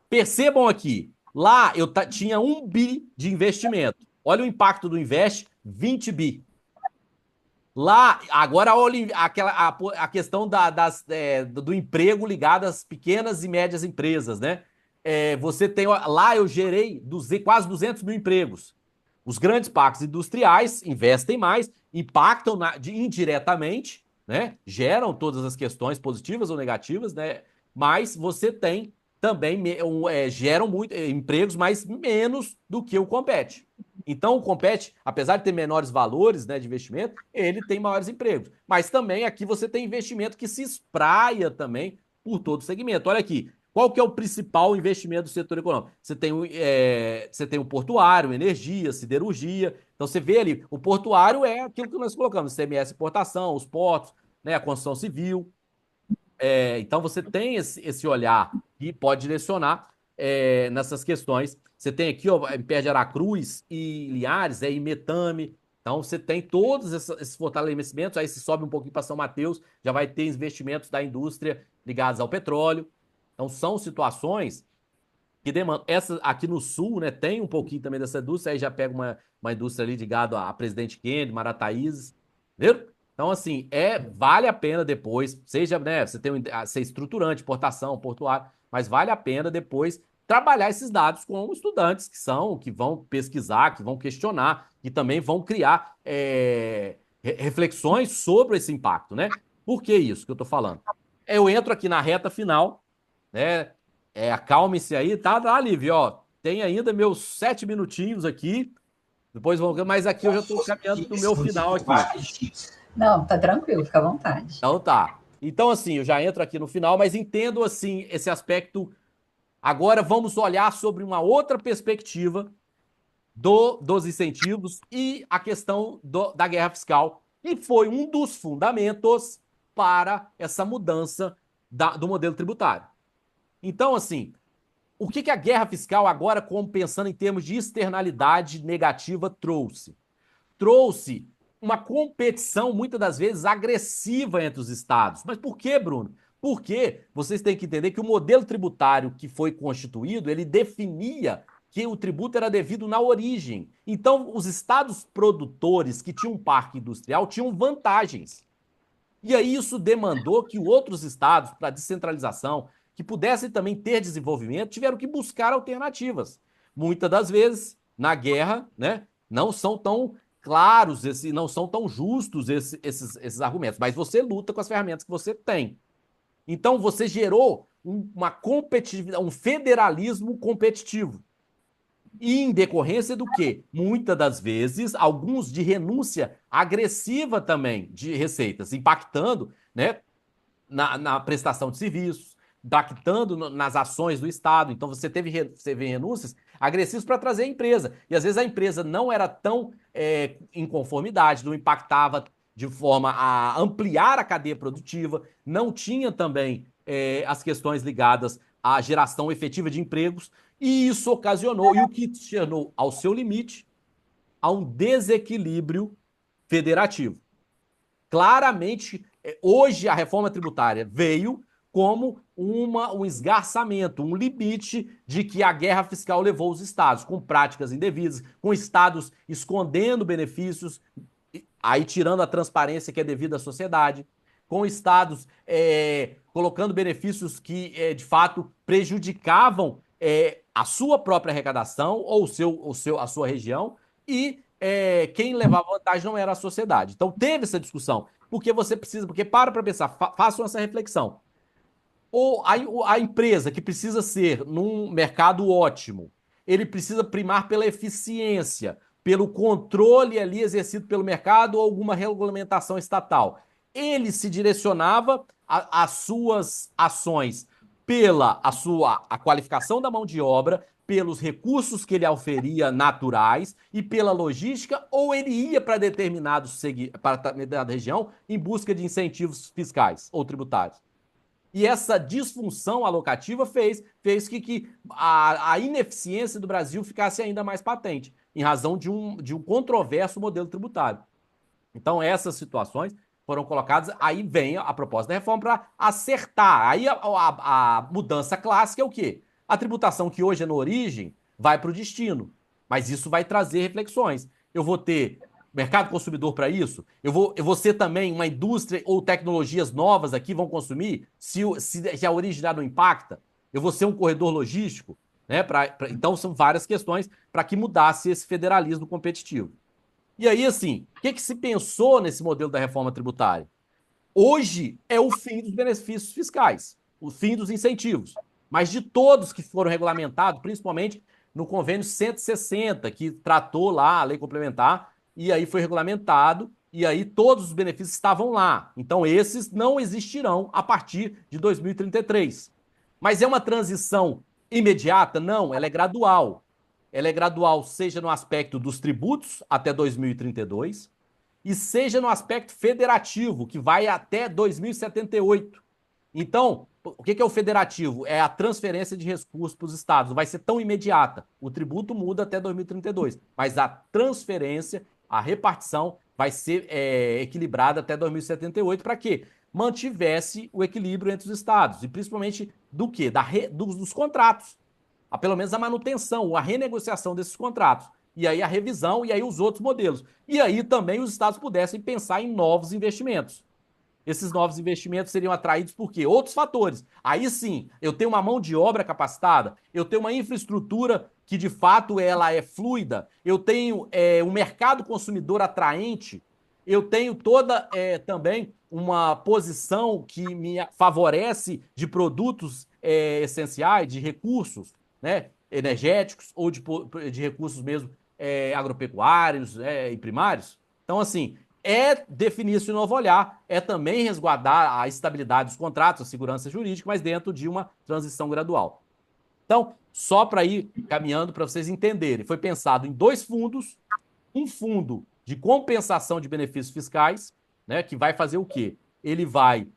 Speaker 1: Percebam aqui, lá eu tinha 1 bi de investimento. Olha o impacto do Invest, 20 bi. Lá, agora olha a questão do emprego ligado às pequenas e médias empresas, né? Você tem, lá eu gerei quase 200 mil empregos. Os grandes parques industriais investem mais, impactam indiretamente, né? Geram todas as questões positivas ou negativas, né? Mas você tem também geram muito empregos, mas menos do que o Compete. Então, o Compete, apesar de ter menores valores, né, de investimento, ele tem maiores empregos. Mas também aqui você tem investimento que se espraia também por todo o segmento. Olha aqui, qual que é o principal investimento do setor econômico? Você tem o portuário, energia, siderurgia. Então você vê ali, o portuário é aquilo que nós colocamos, CMS Importação, os portos, né, a construção civil. Então você tem esse olhar que pode direcionar nessas questões. Você tem aqui, ó, em Pé de Aracruz e Linhares, Imetame. Então você tem todos esses fortalecimentos. Aí se sobe um pouquinho para São Mateus, já vai ter investimentos da indústria ligados ao petróleo. Então são situações que demandam. Essa aqui no sul, né, tem um pouquinho também dessa indústria. Aí já pega uma indústria ali ligada a Presidente Kennedy, Marataízes, viu? Então, assim, vale a pena depois, seja, né, você tem ser estruturante, portação, portuário, mas vale a pena depois trabalhar esses dados com estudantes que vão pesquisar, que vão questionar, que também vão criar reflexões sobre esse impacto, né? Por que isso que eu tô falando? Eu entro aqui na reta final, né? Acalme-se aí, tá, Lívia, ó. Tem ainda meus 7 minutinhos aqui. Depois vamos, mas aqui eu já estou caminhando para o meu final aqui.
Speaker 2: Não, tá tranquilo, fica à vontade.
Speaker 1: Então tá. Então, assim, eu já entro aqui no final, mas entendo, assim, esse aspecto. Agora vamos olhar sobre uma outra perspectiva dos incentivos e a questão da guerra fiscal, que foi um dos fundamentos para essa mudança do modelo tributário. Então, assim, o que a guerra fiscal, agora, como pensando em termos de externalidade negativa, trouxe? Trouxe uma competição, muitas das vezes, agressiva entre os estados. Mas por quê, Bruno? Porque vocês têm que entender que o modelo tributário que foi constituído, ele definia que o tributo era devido na origem. Então, os estados produtores que tinham um parque industrial tinham vantagens. E aí isso demandou que outros estados, para descentralização, que pudessem também ter desenvolvimento, tiveram que buscar alternativas. Muitas das vezes, na guerra, né, não são tão claros, não são tão justos esses argumentos, mas você luta com as ferramentas que você tem. Então você gerou uma competitividade, um federalismo competitivo. E em decorrência do quê? Muitas das vezes, alguns de renúncia agressiva também de receitas, impactando, né, na prestação de serviços, impactando nas ações do Estado. Então, você vê renúncias agressivas para trazer a empresa. E às vezes a empresa não era tão em conformidade, não impactava de forma a ampliar a cadeia produtiva, não tinha também as questões ligadas à geração efetiva de empregos, e isso ocasionou, e o que chegou ao seu limite, a um desequilíbrio federativo. Claramente, hoje a reforma tributária veio como um esgarçamento, um limite de que a guerra fiscal levou os estados, com práticas indevidas, com estados escondendo benefícios, aí tirando a transparência que é devida à sociedade, com estados colocando benefícios que de fato prejudicavam a sua própria arrecadação ou a sua região, e quem levava vantagem não era a sociedade. Então teve essa discussão. Porque você precisa, porque para pensar, façam essa reflexão. Ou a empresa que precisa ser num mercado ótimo, ele precisa primar pela eficiência, pelo controle ali exercido pelo mercado ou alguma regulamentação estatal. Ele se direcionava às suas ações pela a qualificação da mão de obra, pelos recursos que ele oferia naturais e pela logística, ou ele ia para para determinada região em busca de incentivos fiscais ou tributários. E essa disfunção alocativa fez que a ineficiência do Brasil ficasse ainda mais patente, em razão de um controverso modelo tributário. Então, essas situações foram colocadas, aí vem a proposta da reforma para acertar. Aí a mudança clássica é o quê? A tributação que hoje é na origem vai para o destino, mas isso vai trazer reflexões. Eu vou ter mercado consumidor para isso? Eu vou ser também uma indústria ou tecnologias novas aqui vão consumir se a origem já não impacta? Eu vou ser um corredor logístico? Né? Então, são várias questões para que mudasse esse federalismo competitivo. E aí, assim, o que se pensou nesse modelo da reforma tributária? Hoje é o fim dos benefícios fiscais, o fim dos incentivos. Mas de todos que foram regulamentados, principalmente no convênio 160, que tratou lá a lei complementar, e aí foi regulamentado, e aí todos os benefícios estavam lá. Então, esses não existirão a partir de 2033. Mas é uma transição imediata? Não, ela é gradual. Ela é gradual, seja no aspecto dos tributos até 2032, e seja no aspecto federativo, que vai até 2078. Então, o que é o federativo? É a transferência de recursos para os estados. Não vai ser tão imediata. O tributo muda até 2032, mas a transferência, a repartição, vai ser equilibrada até 2078. Para quê? Mantivesse o equilíbrio entre os estados, e principalmente do quê? Dos contratos. Pelo menos a manutenção, a renegociação desses contratos. E aí a revisão, e aí os outros modelos. E aí também os estados pudessem pensar em novos investimentos. Esses novos investimentos seriam atraídos por quê? Outros fatores. Aí sim, eu tenho uma mão de obra capacitada, eu tenho uma infraestrutura que de fato ela é fluida, eu tenho um mercado consumidor atraente, eu tenho toda também uma posição que me favorece de produtos essenciais, de recursos, né, energéticos ou de recursos mesmo agropecuários e primários. Então, assim, é definir esse novo olhar, é também resguardar a estabilidade dos contratos, a segurança jurídica, mas dentro de uma transição gradual. Então, só para ir caminhando para vocês entenderem, foi pensado em dois fundos, um fundo de compensação de benefícios fiscais, né, que vai fazer o quê? Ele vai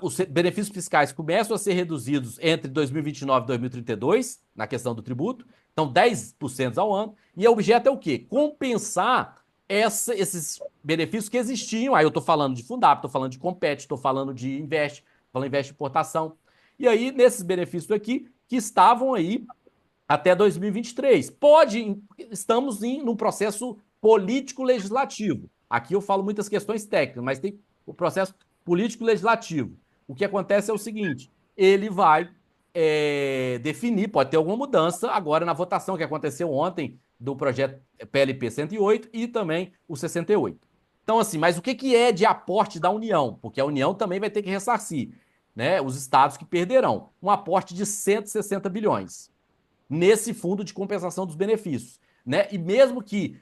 Speaker 1: os benefícios fiscais começam a ser reduzidos entre 2029 e 2032, na questão do tributo, então 10% ao ano, e o objeto é o quê? Compensar esses benefícios que existiam. Aí eu estou falando de Fundap, estou falando de Compete, estou falando de Invest, falando Invest Importação. E aí, nesses benefícios aqui, que estavam aí até 2023. Estamos num processo político-legislativo. Aqui eu falo muitas questões técnicas, mas tem o processo político-legislativo. O que acontece é o seguinte: ele vai definir, pode ter alguma mudança agora na votação que aconteceu ontem do projeto PLP 108 e também o 68. Então, assim, mas o que é de aporte da União? Porque a União também vai ter que ressarcir, né, os estados que perderão. Um aporte de 160 bilhões nesse fundo de compensação dos benefícios, né? E mesmo que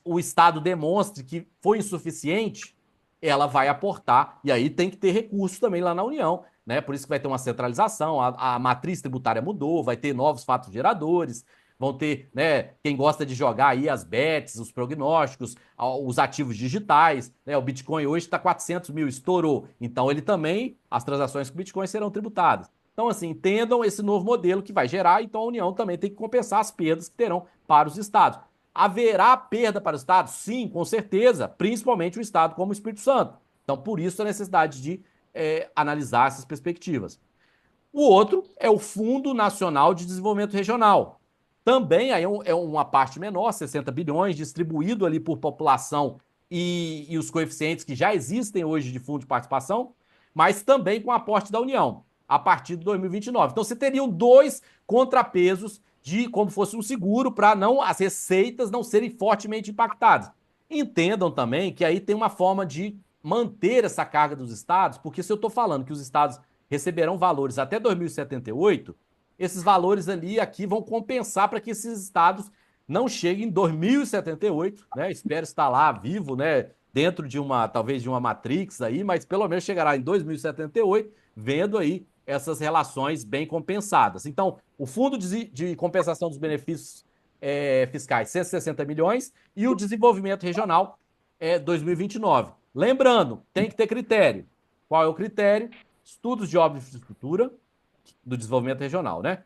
Speaker 1: o Estado demonstre que foi insuficiente, ela vai aportar, e aí tem que ter recursos também lá na União, né? Por isso que vai ter uma centralização, a matriz tributária mudou, vai ter novos fatos geradores, vão ter, né, quem gosta de jogar aí as bets, os prognósticos, os ativos digitais, né? O Bitcoin hoje está 400 mil, estourou, então ele também, as transações com Bitcoin serão tributadas. Então, assim, entendam esse novo modelo que vai gerar, então a União também tem que compensar as perdas que terão para os estados. Haverá perda para os estados? Sim, com certeza, principalmente o estado como o Espírito Santo. Então, por isso a necessidade de analisar essas perspectivas. O outro é o Fundo Nacional de Desenvolvimento Regional. Também aí é uma parte menor, 60 bilhões, distribuído ali por população e os coeficientes que já existem hoje de fundo de participação, mas também com aporte da União, a partir de 2029. Então você teriam dois contrapesos de como fosse um seguro para não as receitas não serem fortemente impactadas. Entendam também que aí tem uma forma de manter essa carga dos estados, porque se eu estou falando que os estados receberão valores até 2078, esses valores ali aqui vão compensar para que esses estados não cheguem em 2078, né? Espero estar lá vivo, né? Dentro de talvez de uma Matrix aí, mas pelo menos chegará em 2078, vendo aí essas relações bem compensadas. Então, o Fundo de Compensação dos Benefícios Fiscais, 160 milhões, e o Desenvolvimento Regional, 2029. Lembrando, tem que ter critério. Qual é o critério? Estudos de obra e infraestrutura do desenvolvimento regional, né?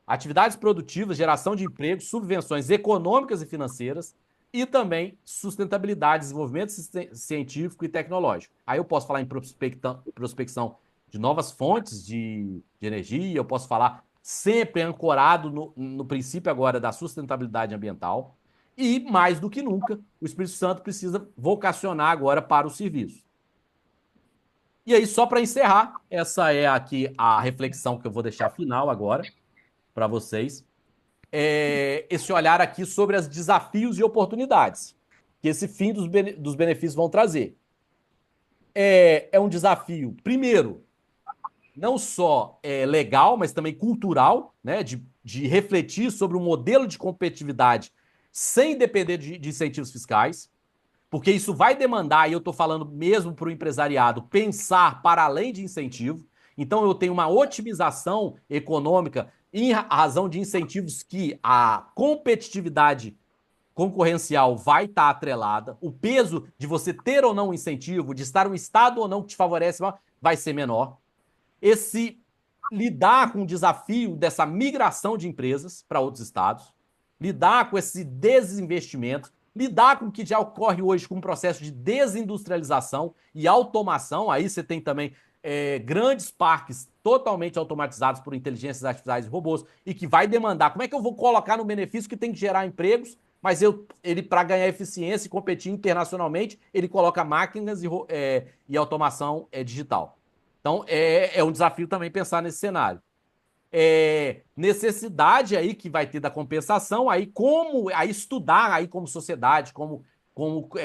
Speaker 1: Atividades produtivas, geração de emprego, subvenções econômicas e financeiras e também sustentabilidade, desenvolvimento científico e tecnológico. Aí eu posso falar em prospecção de novas fontes de energia, eu posso falar sempre ancorado no princípio agora da sustentabilidade ambiental e, mais do que nunca, o Espírito Santo precisa vocacionar agora para o serviço. E aí, só para encerrar, essa é aqui a reflexão que eu vou deixar final agora para vocês. Esse olhar aqui sobre os desafios e oportunidades que esse fim dos benefícios vão trazer. É um desafio, primeiro, não só legal, mas também cultural, né, de refletir sobre um modelo de competitividade sem depender de incentivos fiscais, porque isso vai demandar, e eu estou falando mesmo para o empresariado, pensar para além de incentivo. Então, eu tenho uma otimização econômica em razão de incentivos que a competitividade concorrencial vai estar atrelada, o peso de você ter ou não um incentivo, de estar um estado ou não que te favorece, vai ser menor. Esse lidar com o desafio dessa migração de empresas para outros estados, lidar com esse desinvestimento, lidar com o que já ocorre hoje com o processo de desindustrialização e automação. Aí você tem também grandes parques totalmente automatizados por inteligências artificiais e robôs e que vai demandar como é que eu vou colocar no benefício que tem que gerar empregos, mas ele para ganhar eficiência e competir internacionalmente, ele coloca máquinas e automação digital. Então, é um desafio também pensar nesse cenário. Necessidade aí que vai ter da compensação, aí como aí estudar aí como sociedade, como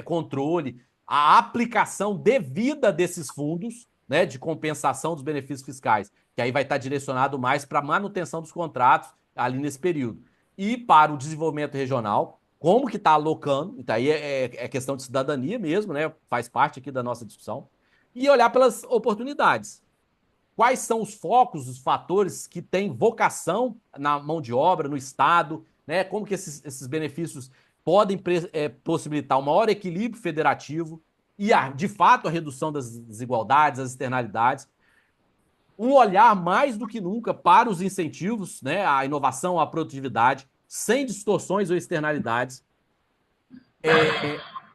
Speaker 1: controle, a aplicação devida desses fundos, né, de compensação dos benefícios fiscais, que aí vai estar direcionado mais para a manutenção dos contratos ali nesse período. E para o desenvolvimento regional, como que está alocando, então aí é questão de cidadania mesmo, né, faz parte aqui da nossa discussão, e olhar pelas oportunidades. Quais são os focos, os fatores que têm vocação na mão de obra, no Estado, né? Como que esses benefícios podem possibilitar um maior equilíbrio federativo e, de fato, a redução das desigualdades, das externalidades. Um olhar mais do que nunca para os incentivos, né? A inovação, a produtividade, sem distorções ou externalidades.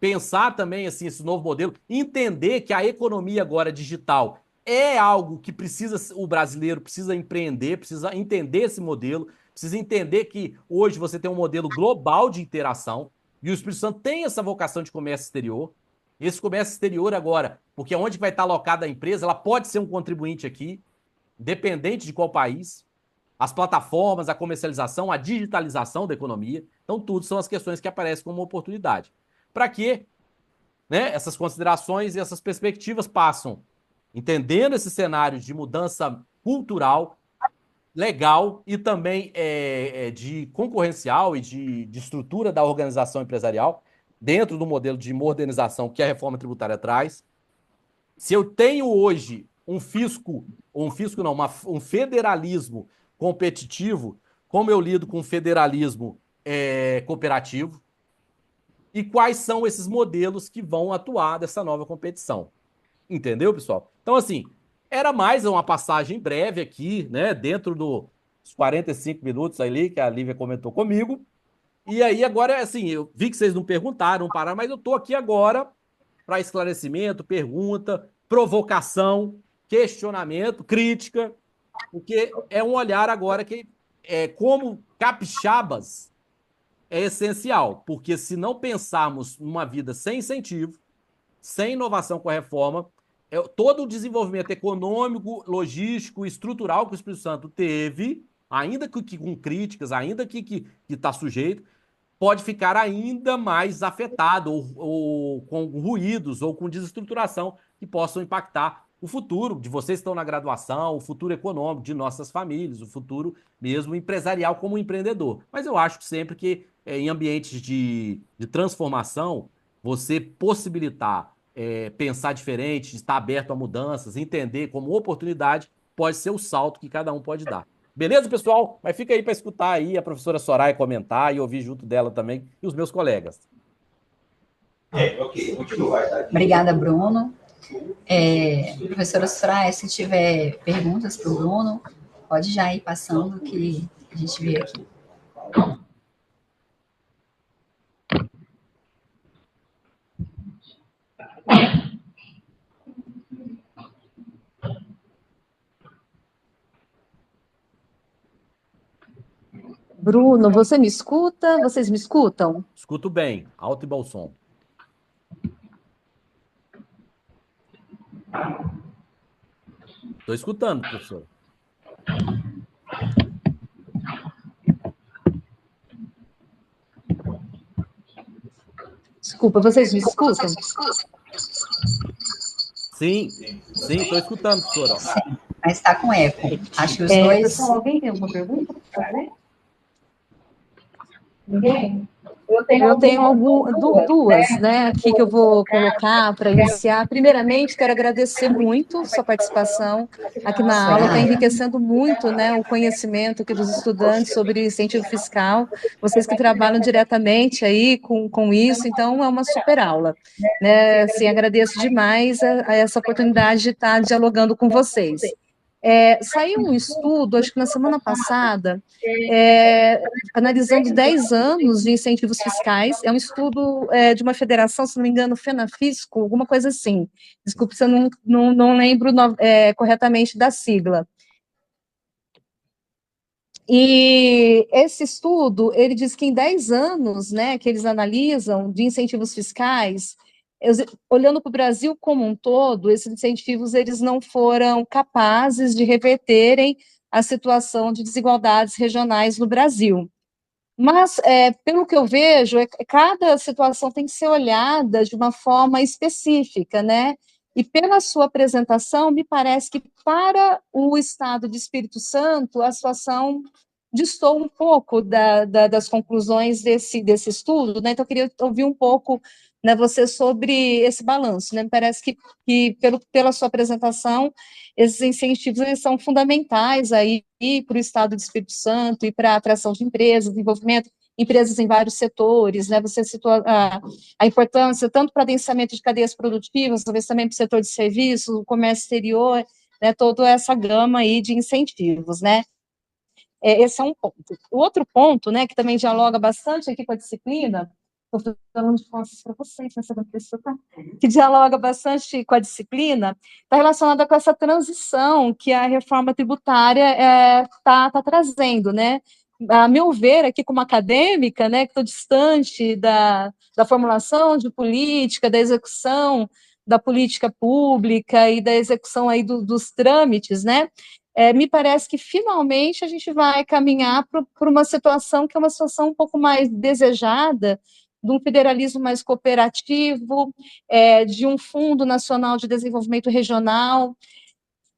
Speaker 1: Pensar também assim esse novo modelo, entender que a economia agora digital é algo que o brasileiro precisa empreender, precisa entender esse modelo, precisa entender que hoje você tem um modelo global de interação e o Espírito Santo tem essa vocação de comércio exterior. Esse comércio exterior agora, porque onde vai estar alocada a empresa, ela pode ser um contribuinte aqui, independente de qual país. As plataformas, a comercialização, a digitalização da economia. Então, tudo são as questões que aparecem como uma oportunidade. Para que, né, essas considerações e essas perspectivas passam entendendo esses cenários de mudança cultural, legal e também de concorrencial e de estrutura da organização empresarial dentro do modelo de modernização que a reforma tributária traz. Se eu tenho hoje um fisco não, um federalismo competitivo, como eu lido com o federalismo cooperativo? E quais são esses modelos que vão atuar dessa nova competição? Entendeu, pessoal? Então, assim, era mais uma passagem breve aqui, né, dentro dos 45 minutos ali que a Lívia comentou comigo. E aí, agora, assim, eu vi que vocês não perguntaram, não pararam, mas eu tô aqui agora para esclarecimento, pergunta, provocação, questionamento, crítica, porque é um olhar agora que, como capixabas, é essencial, porque se não pensarmos numa vida sem incentivo, sem inovação com a reforma, todo o desenvolvimento econômico, logístico, estrutural que o Espírito Santo teve, ainda que com críticas, ainda que está sujeito, pode ficar ainda mais afetado ou com ruídos ou com desestruturação que possam impactar o futuro de vocês que estão na graduação, o futuro econômico de nossas famílias, o futuro mesmo empresarial como empreendedor. Mas eu acho que sempre que em ambientes de transformação, você possibilitar pensar diferente, estar aberto a mudanças, entender como oportunidade, pode ser o salto que cada um pode dar. Beleza, pessoal? Mas fica aí para escutar aí a professora Soraya comentar e ouvir junto dela também e os meus colegas.
Speaker 2: Ok. Obrigada, Bruno. Professora Soraya, se tiver perguntas para o Bruno, pode já ir passando que a gente vê aqui.
Speaker 3: Bruno, você me escuta? Vocês me escutam?
Speaker 1: Escuto bem, alto e bom som. Estou escutando, professor.
Speaker 3: Desculpa, vocês me escutam?
Speaker 1: Sim, sim, estou escutando, professora.
Speaker 2: Sim, mas está com eco. Acho que os dois.
Speaker 3: Pessoal, alguém tem alguma pergunta para fazer? Ninguém? Eu tenho duas, né, aqui que eu vou colocar para iniciar. Primeiramente, quero agradecer muito sua participação aqui na aula, está enriquecendo muito, né, o conhecimento aqui dos estudantes sobre incentivo fiscal. Vocês que trabalham diretamente aí com isso, então é uma super aula. Né? Assim, agradeço demais a essa oportunidade de estar dialogando com vocês. Saiu um estudo, acho que na semana passada, analisando 10 anos de incentivos fiscais. É um estudo de uma federação, se não me engano, FENAFISCO, alguma coisa assim. Desculpe se eu não lembro corretamente da sigla. E esse estudo, ele diz que em 10 anos, né, que eles analisam de incentivos fiscais, olhando para o Brasil como um todo, esses incentivos eles não foram capazes de reverterem a situação de desigualdades regionais no Brasil. Mas, pelo que eu vejo, cada situação tem que ser olhada de uma forma específica, né? E pela sua apresentação, me parece que para o Estado de Espírito Santo, a situação distou um pouco das conclusões desse estudo, né? Então, eu queria ouvir um pouco, né, você sobre esse balanço, né? Me parece que pela sua apresentação, esses incentivos eles são fundamentais aí para o Estado do Espírito Santo e para a atração de empresas, desenvolvimento empresas em vários setores, né? Você citou a importância tanto para adensamento de cadeias produtivas, talvez também para o setor de serviços, o comércio exterior, né? Toda essa gama aí de incentivos, né? Esse é um ponto. O outro ponto, né, que também dialoga bastante aqui com a disciplina, estou falando de costas para vocês, nessa pessoa, tá? Que dialoga bastante com a disciplina, está relacionada com essa transição que a reforma tributária está trazendo, né? A meu ver, aqui como acadêmica, né, que estou distante da formulação de política, da execução da política pública e da execução aí dos trâmites, né? Me parece que finalmente a gente vai caminhar para uma situação que é uma situação um pouco mais desejada, de um federalismo mais cooperativo, de um Fundo Nacional de Desenvolvimento Regional,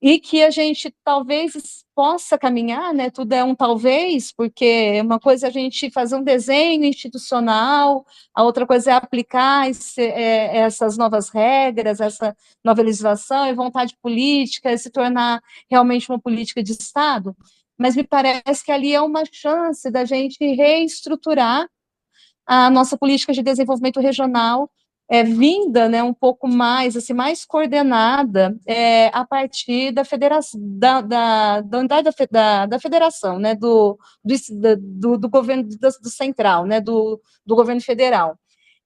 Speaker 3: e que a gente talvez possa caminhar, né? Tudo é um talvez, porque uma coisa é a gente fazer um desenho institucional, a outra coisa é aplicar essas novas regras, essa nova legislação, e vontade política, se tornar realmente uma política de Estado. Mas me parece que ali é uma chance da gente reestruturar a nossa política de desenvolvimento regional vinda, né, um pouco mais, assim, mais coordenada a partir da federação, da unidade da federação, né, do governo do central, né, do governo federal.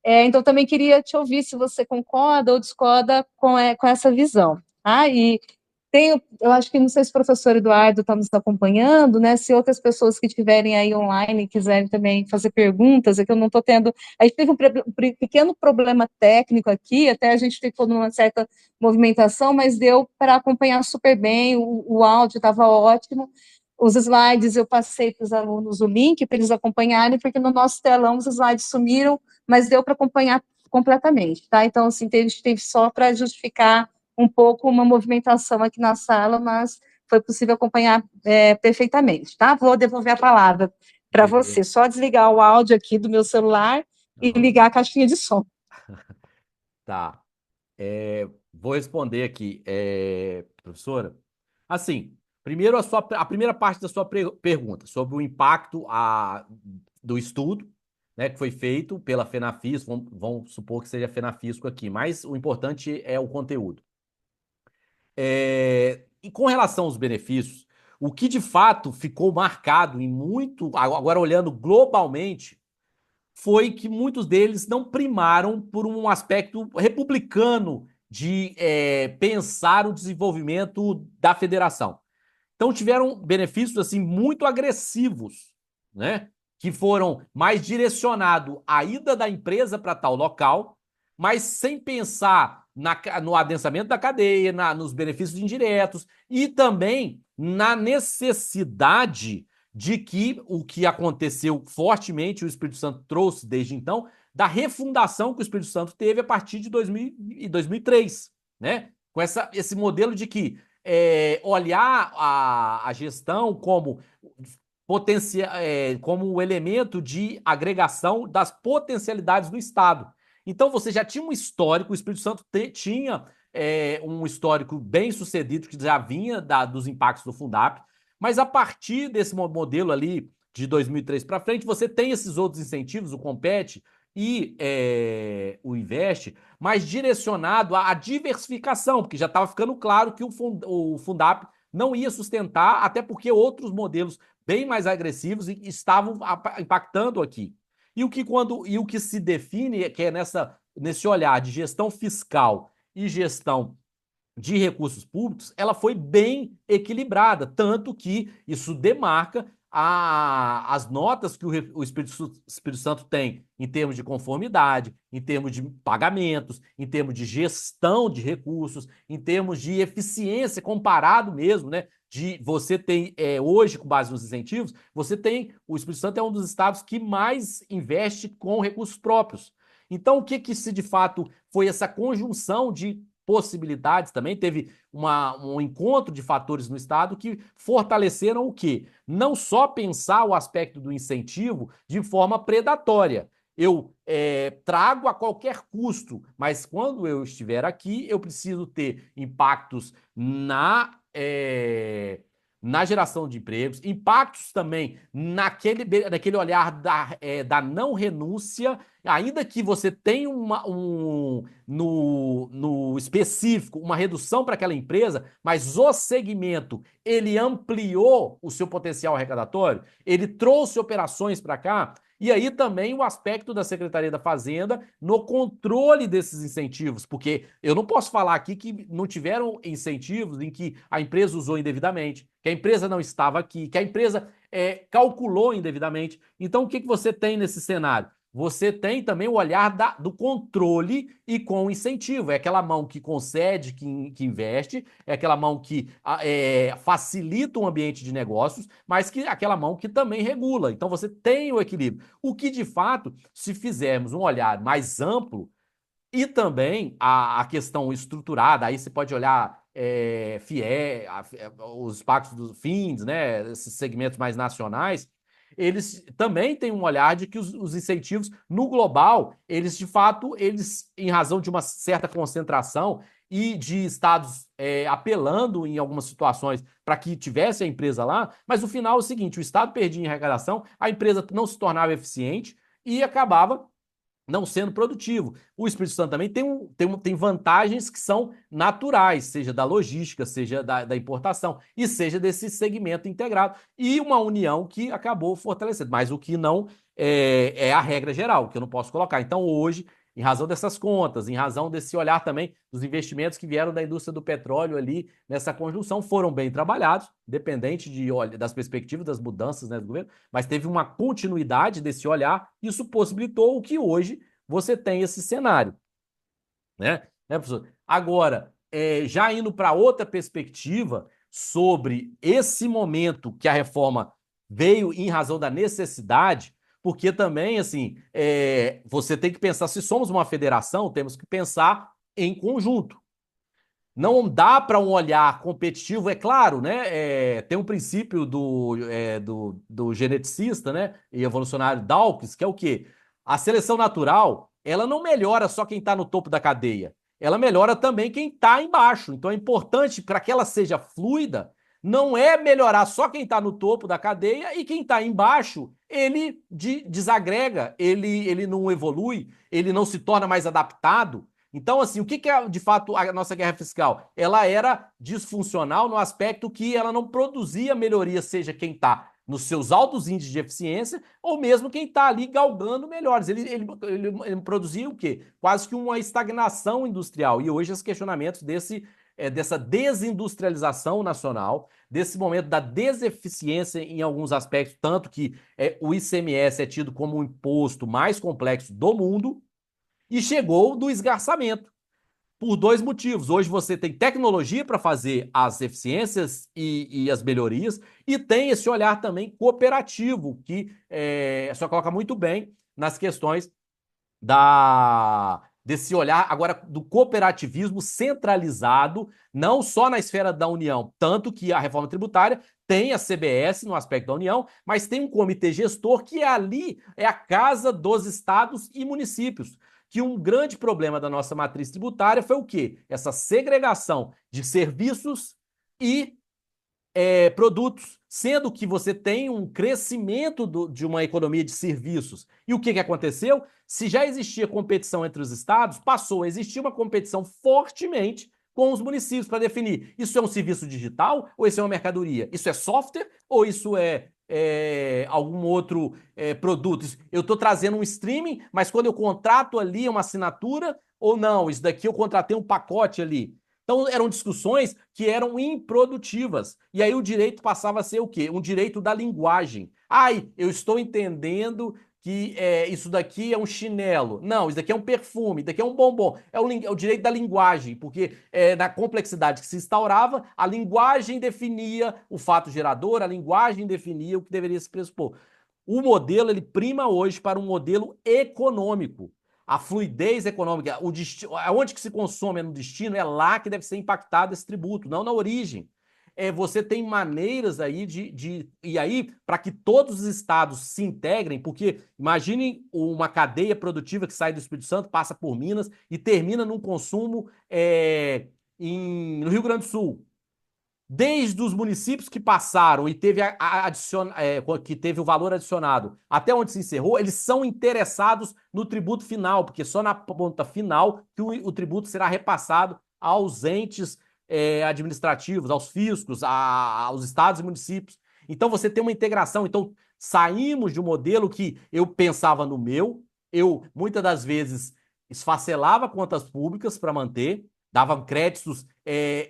Speaker 3: Então, também queria te ouvir se você concorda ou discorda com essa visão. Tá? E eu acho que, não sei se o professor Eduardo está nos acompanhando, né, se outras pessoas que estiverem aí online quiserem também fazer perguntas, é que eu não estou tendo, a gente teve um pequeno problema técnico aqui, até a gente ficou numa certa movimentação, mas deu para acompanhar super bem, o áudio estava ótimo, os slides eu passei para os alunos o link para eles acompanharem, porque no nosso telão os slides sumiram, mas deu para acompanhar completamente, tá? Então, assim, teve só para justificar um pouco uma movimentação aqui na sala, mas foi possível acompanhar perfeitamente, tá? Vou devolver a palavra para você. Só desligar o áudio aqui do meu celular e ligar a caixinha de som.
Speaker 1: Tá. Vou responder aqui, professora. Assim, primeiro a primeira parte da sua pergunta sobre o impacto do estudo, né, que foi feito pela FENAFISCO, vamos supor que seja a FENAFISCO aqui, mas o importante é o conteúdo. E com relação aos benefícios, o que de fato ficou marcado em muito, agora olhando globalmente, foi que muitos deles não primaram por um aspecto republicano de pensar o desenvolvimento da federação. Então tiveram benefícios assim muito agressivos, né? Que foram mais direcionados à ida da empresa para tal local, mas sem pensar no adensamento da cadeia, nos benefícios indiretos e também na necessidade de que o que aconteceu fortemente, o Espírito Santo trouxe desde então, da refundação que o Espírito Santo teve a partir de 2003, né? Com esse modelo de que olhar a gestão como como um elemento de agregação das potencialidades do Estado. Então você já tinha um histórico, o Espírito Santo tinha um histórico bem sucedido que já vinha dos impactos do Fundap, mas a partir desse modelo ali de 2003 para frente, você tem esses outros incentivos, o Compete e o Investe, mais direcionado à diversificação, porque já estava ficando claro que o Fundap não ia sustentar, até porque outros modelos bem mais agressivos estavam impactando aqui. E o que se define que é nesse olhar de gestão fiscal e gestão de recursos públicos, ela foi bem equilibrada, tanto que isso demarca as notas que o Espírito Santo tem em termos de conformidade, em termos de pagamentos, em termos de gestão de recursos, em termos de eficiência comparado mesmo, né? De você tem hoje, com base nos incentivos, o Espírito Santo é um dos estados que mais investe com recursos próprios. Então, o que se de fato foi essa conjunção de possibilidades também, teve um encontro de fatores no Estado que fortaleceram o quê? Não só pensar o aspecto do incentivo de forma predatória. Eu trago a qualquer custo, mas quando eu estiver aqui, eu preciso ter impactos na geração de empregos, impactos também naquele olhar da não renúncia, ainda que você tenha no específico uma redução para aquela empresa, mas o segmento ele ampliou o seu potencial arrecadatório, ele trouxe operações para cá. E aí também o aspecto da Secretaria da Fazenda no controle desses incentivos, porque eu não posso falar aqui que não tiveram incentivos em que a empresa usou indevidamente, que a empresa não estava aqui, que a empresa calculou indevidamente. Então, o que você tem nesse cenário? Você tem também o olhar do controle e com incentivo. É aquela mão que concede, que investe, é aquela mão que facilita o ambiente de negócios, mas aquela mão que também regula. Então você tem o equilíbrio. O que, de fato, se fizermos um olhar mais amplo e também a questão estruturada, aí você pode olhar os impactos dos FINDS, né, esses segmentos mais nacionais, eles também têm um olhar de que os incentivos, no global, eles, de fato, em razão de uma certa concentração e de estados apelando em algumas situações para que tivesse a empresa lá, mas no final é o seguinte, o estado perdia em arrecadação, a empresa não se tornava eficiente e acabava não sendo produtivo. O Espírito Santo também tem vantagens que são naturais, seja da logística, seja da importação, e seja desse segmento integrado. E uma união que acabou fortalecendo, mas o que não é a regra geral, que eu não posso colocar. Então, hoje, em razão dessas contas, em razão desse olhar também dos investimentos que vieram da indústria do petróleo ali, nessa conjunção, foram bem trabalhados, independente das perspectivas das mudanças, né, do governo, mas teve uma continuidade desse olhar, isso possibilitou o que hoje você tem esse cenário, né, professor? Agora, já indo para outra perspectiva sobre esse momento que a reforma veio em razão da necessidade, porque também, assim, você tem que pensar, se somos uma federação, temos que pensar em conjunto. Não dá para um olhar competitivo, é claro, né? Tem um princípio do geneticista, né? E evolucionário Dawkins, que é o quê? A seleção natural, ela não melhora só quem está no topo da cadeia, ela melhora também quem está embaixo. Então é importante para que ela seja fluida, não é melhorar só quem está no topo da cadeia e quem está embaixo, ele desagrega, ele não evolui, ele não se torna mais adaptado. Então, assim, o que é de fato a nossa guerra fiscal? Ela era disfuncional no aspecto que ela não produzia melhoria, seja quem está nos seus altos índices de eficiência ou mesmo quem está ali galgando melhores. Ele produzia o quê? Quase que uma estagnação industrial. E hoje os questionamentos dessa desindustrialização nacional, desse momento da deseficiência em alguns aspectos, tanto que o ICMS é tido como o imposto mais complexo do mundo, e chegou do esgarçamento, por dois motivos. Hoje você tem tecnologia para fazer as eficiências e as melhorias, e tem esse olhar também cooperativo, que só coloca muito bem nas questões desse olhar agora do cooperativismo centralizado, não só na esfera da União, tanto que a reforma tributária tem a CBS no aspecto da União, mas tem um comitê gestor que ali é a casa dos estados e municípios. Que um grande problema da nossa matriz tributária foi o quê? Essa segregação de serviços e produtos, sendo que você tem um crescimento de uma economia de serviços. E o que aconteceu? Se já existia competição entre os estados, passou a existir uma competição fortemente com os municípios para definir isso é um serviço digital ou isso é uma mercadoria? Isso é software ou isso é algum outro produto? Eu estou trazendo um streaming, mas quando eu contrato ali uma assinatura ou não, isso daqui eu contratei um pacote ali. Então, eram discussões que eram improdutivas. E aí o direito passava a ser o quê? Um direito da linguagem. Ai, eu estou entendendo que isso daqui é um chinelo. Não, isso daqui é um perfume, isso daqui é um bombom. É o direito da linguagem, porque na complexidade que se instaurava, a linguagem definia o fato gerador, a linguagem definia o que deveria se pressupor. O modelo, ele prima hoje para um modelo econômico. A fluidez econômica, onde que se consome é no destino, é lá que deve ser impactado esse tributo, não na origem. Você tem maneiras aí e aí, para que todos os estados se integrem, porque imagine uma cadeia produtiva que sai do Espírito Santo, passa por Minas e termina num consumo no Rio Grande do Sul. Desde os municípios que passaram e que teve o valor adicionado até onde se encerrou, eles são interessados no tributo final, porque só na ponta final que o tributo será repassado aos entes administrativos, aos fiscos, aos estados e municípios. Então você tem uma integração. Então saímos de um modelo que eu pensava no eu muitas das vezes esfacelava contas públicas para manter, davam créditos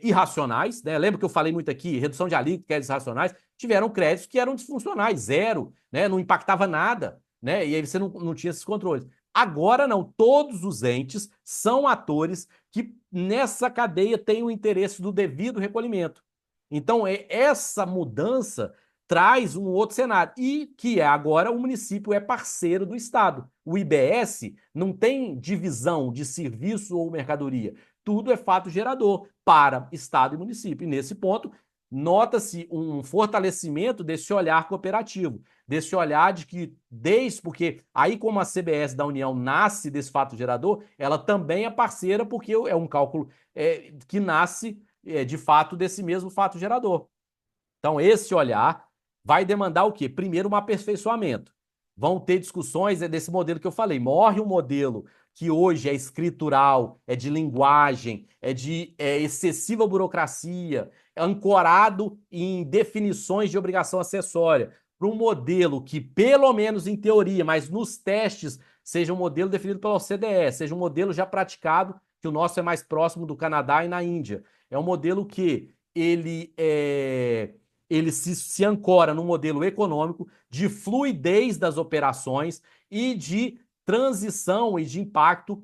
Speaker 1: irracionais, né? Lembra que eu falei muito aqui, redução de alíquota, créditos irracionais, tiveram créditos que eram disfuncionais, zero, né? Não impactava nada, né? E aí você não tinha esses controles. Agora não, todos os entes são atores que nessa cadeia têm o interesse do devido recolhimento. Então, essa mudança traz um outro cenário, e que agora o município é parceiro do Estado. O IBS não tem divisão de serviço ou mercadoria, tudo é fato gerador para Estado e município. E nesse ponto, nota-se um fortalecimento desse olhar cooperativo, desse olhar de que, porque aí como a CBS da União nasce desse fato gerador, ela também é parceira, porque é um cálculo que nasce de fato desse mesmo fato gerador. Então, esse olhar vai demandar o quê? Primeiro, um aperfeiçoamento. Vão ter discussões desse modelo que eu falei. Morre um modelo que hoje é escritural, é de linguagem, é de excessiva burocracia, ancorado em definições de obrigação acessória, para um modelo que, pelo menos em teoria, mas nos testes, seja um modelo definido pela OCDE, seja um modelo já praticado, que o nosso é mais próximo do Canadá e na Índia. É um modelo que ele se ancora num modelo econômico de fluidez das operações e de transição e de impacto,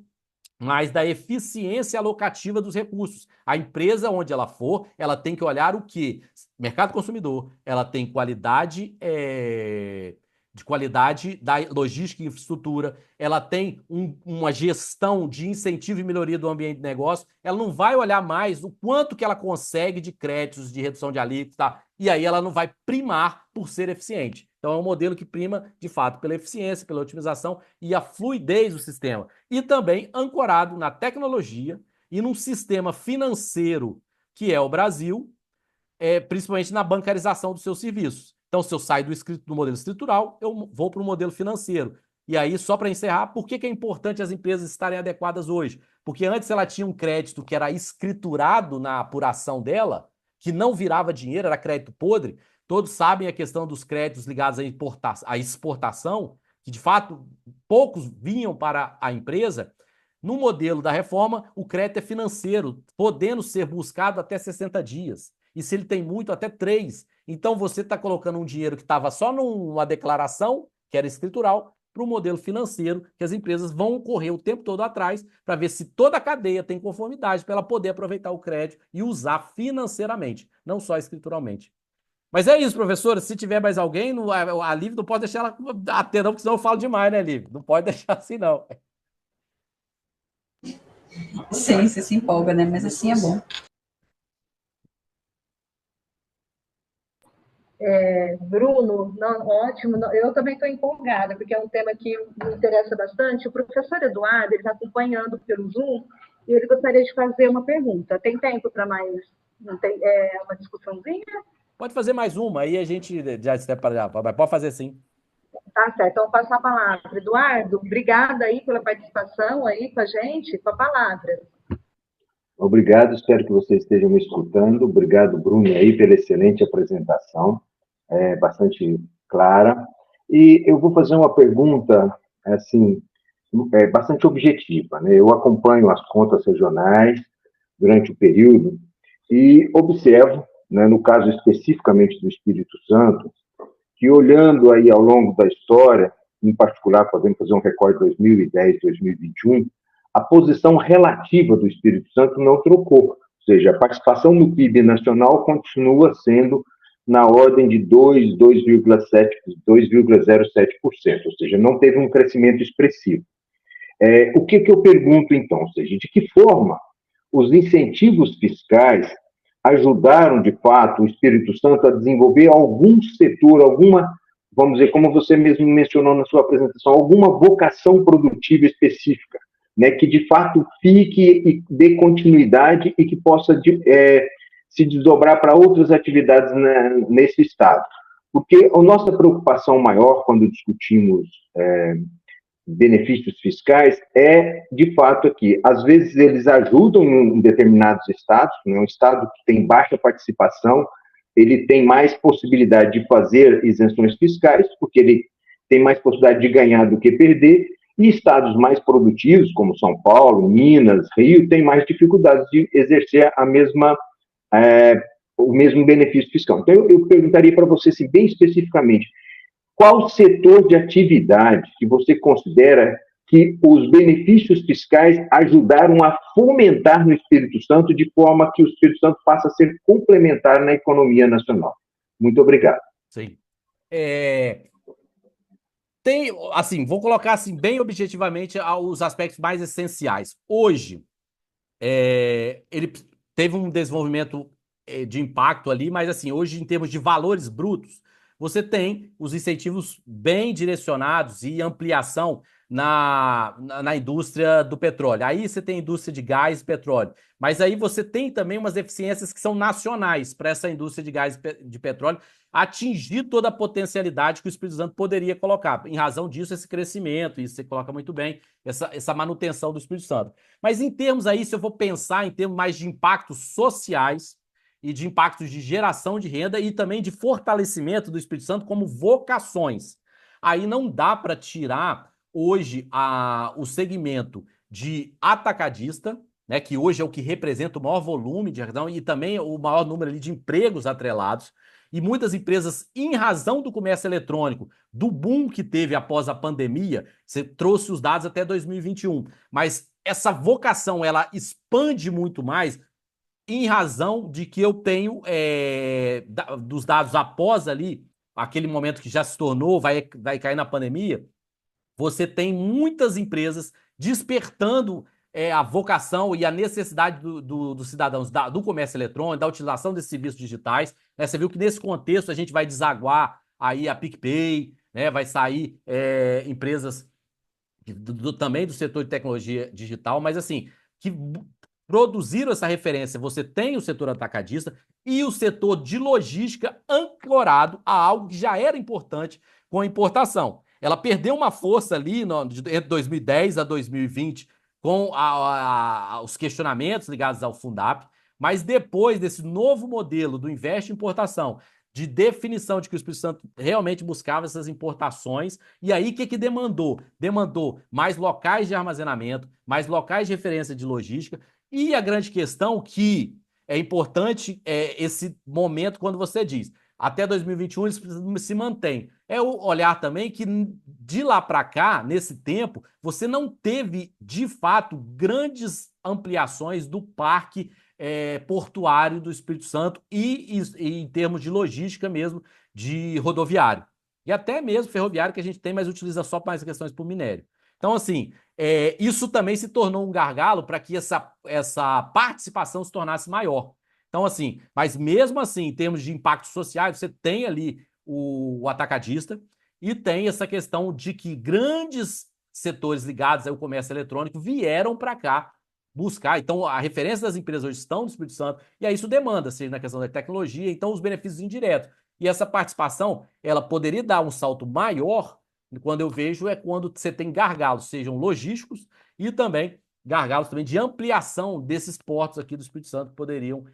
Speaker 1: mas da eficiência alocativa dos recursos. A empresa, onde ela for, ela tem que olhar o quê? Mercado consumidor, ela tem de qualidade da logística e infraestrutura, ela tem uma gestão de incentivo e melhoria do ambiente de negócio, ela não vai olhar mais o quanto que ela consegue de créditos, de redução de alíquota, e aí ela não vai primar por ser eficiente. Então é um modelo que prima, de fato, pela eficiência, pela otimização e a fluidez do sistema. E também ancorado na tecnologia e num sistema financeiro que é o Brasil, principalmente na bancarização dos seus serviços. Então, se eu saio do modelo escritural, eu vou para o modelo financeiro. E aí, só para encerrar, por que é importante as empresas estarem adequadas hoje? Porque antes ela tinha um crédito que era escriturado na apuração dela, que não virava dinheiro, era crédito podre. Todos sabem a questão dos créditos ligados à exportação, que de fato poucos vinham para a empresa. No modelo da reforma, o crédito é financeiro, podendo ser buscado até 60 dias. E se ele tem muito, até 3. Então você está colocando um dinheiro que estava só numa declaração, que era escritural, para o modelo financeiro, que as empresas vão correr o tempo todo atrás para ver se toda a cadeia tem conformidade para ela poder aproveitar o crédito e usar financeiramente, não só escrituralmente. Mas é isso, professora. Se tiver mais alguém, a Lívia não pode deixar ela até não, porque senão eu falo demais, né, Lívia? Não pode deixar assim, não.
Speaker 2: Sim, você se empolga, né? Mas assim é bom.
Speaker 3: Bruno, não, ótimo. Eu também estou empolgada, porque é um tema que me interessa bastante. O professor Eduardo, ele está acompanhando pelo Zoom e ele gostaria de fazer uma pergunta. Tem tempo para mais uma discussãozinha?
Speaker 1: Pode fazer mais uma, aí a gente já se prepara. Pode fazer sim.
Speaker 3: Tá certo, então passo a palavra. Eduardo, obrigada aí pela participação aí com a gente, com a palavra.
Speaker 4: Obrigado, espero que vocês estejam me escutando. Obrigado, Bruno, aí pela excelente apresentação, bastante clara. E eu vou fazer uma pergunta, assim, bastante objetiva, né? Eu acompanho as contas regionais durante o período e observo, né, no caso especificamente do Espírito Santo, que olhando aí ao longo da história, em particular, podemos fazer um recorte 2010, 2021, a posição relativa do Espírito Santo não trocou, ou seja, a participação no PIB nacional continua sendo na ordem de 2,7, 2,07%, ou seja, não teve um crescimento expressivo. O que eu pergunto, então? Ou seja, de que forma os incentivos fiscais ajudaram, de fato, o Espírito Santo a desenvolver algum setor, alguma, vamos dizer, como você mesmo mencionou na sua apresentação, alguma vocação produtiva específica, né, que, de fato, fique e dê continuidade e que possa se desdobrar para outras atividades, né, nesse Estado. Porque a nossa preocupação maior quando discutimos benefícios fiscais de fato, que às vezes eles ajudam em determinados estados, né? Um estado que tem baixa participação, ele tem mais possibilidade de fazer isenções fiscais, porque ele tem mais possibilidade de ganhar do que perder, e estados mais produtivos, como São Paulo, Minas, Rio, têm mais dificuldades de exercer o mesmo benefício fiscal. Então, eu perguntaria para você, assim, bem especificamente, qual setor de atividade que você considera que os benefícios fiscais ajudaram a fomentar no Espírito Santo, de forma que o Espírito Santo passe a ser complementar na economia nacional? Muito obrigado.
Speaker 1: Sim. Tem, assim, vou colocar assim bem objetivamente os aspectos mais essenciais. Hoje, ele teve um desenvolvimento de impacto ali, mas assim, hoje em termos de valores brutos, você tem os incentivos bem direcionados e ampliação na indústria do petróleo. Aí você tem a indústria de gás e petróleo. Mas aí você tem também umas eficiências que são nacionais para essa indústria de gás e de petróleo atingir toda a potencialidade que o Espírito Santo poderia colocar. Em razão disso, esse crescimento, isso você coloca muito bem, essa manutenção do Espírito Santo. Mas em termos aí, se eu for pensar em termos mais de impactos sociais e de impactos de geração de renda e também de fortalecimento do Espírito Santo como vocações, aí não dá para tirar hoje o segmento de atacadista, né, que hoje é o que representa o maior volume de cartão e também o maior número ali de empregos atrelados. E muitas empresas, em razão do comércio eletrônico, do boom que teve após a pandemia, você trouxe os dados até 2021, mas essa vocação ela expande muito mais em razão de que eu tenho dos dados após ali, aquele momento que já se tornou, vai cair na pandemia, você tem muitas empresas despertando a vocação e a necessidade dos cidadãos do comércio eletrônico, da utilização desses serviços digitais. Né? Você viu que nesse contexto a gente vai desaguar aí a PicPay, né? Vai sair empresas também do setor de tecnologia digital, mas assim, que produziram essa referência. Você tem o setor atacadista e o setor de logística ancorado a algo que já era importante com a importação. Ela perdeu uma força ali entre 2010 a 2020 com os questionamentos ligados ao Fundap, mas depois desse novo modelo do Investe em Importação, de definição de que o Espírito Santo realmente buscava essas importações, e aí o que demandou? Demandou mais locais de armazenamento, mais locais de referência de logística, e a grande questão que é importante esse momento quando você diz até 2021 eles se mantêm. É o olhar também que de lá para cá, nesse tempo, você não teve, de fato, grandes ampliações do parque portuário do Espírito Santo e em termos de logística mesmo, de rodoviário. E até mesmo ferroviário que a gente tem, mas utiliza só mais questões para o minério. Então, assim, isso também se tornou um gargalo para que essa participação se tornasse maior. Então, assim, mas mesmo assim, em termos de impactos sociais, você tem ali o atacadista e tem essa questão de que grandes setores ligados ao comércio eletrônico vieram para cá buscar. Então, a referência das empresas hoje estão no Espírito Santo, e aí isso demanda, seja na questão da tecnologia, então os benefícios indiretos. E essa participação, ela poderia dar um salto maior, quando eu vejo, é quando você tem gargalos, sejam logísticos, e também gargalos também de ampliação desses portos aqui do Espírito Santo, que poderiam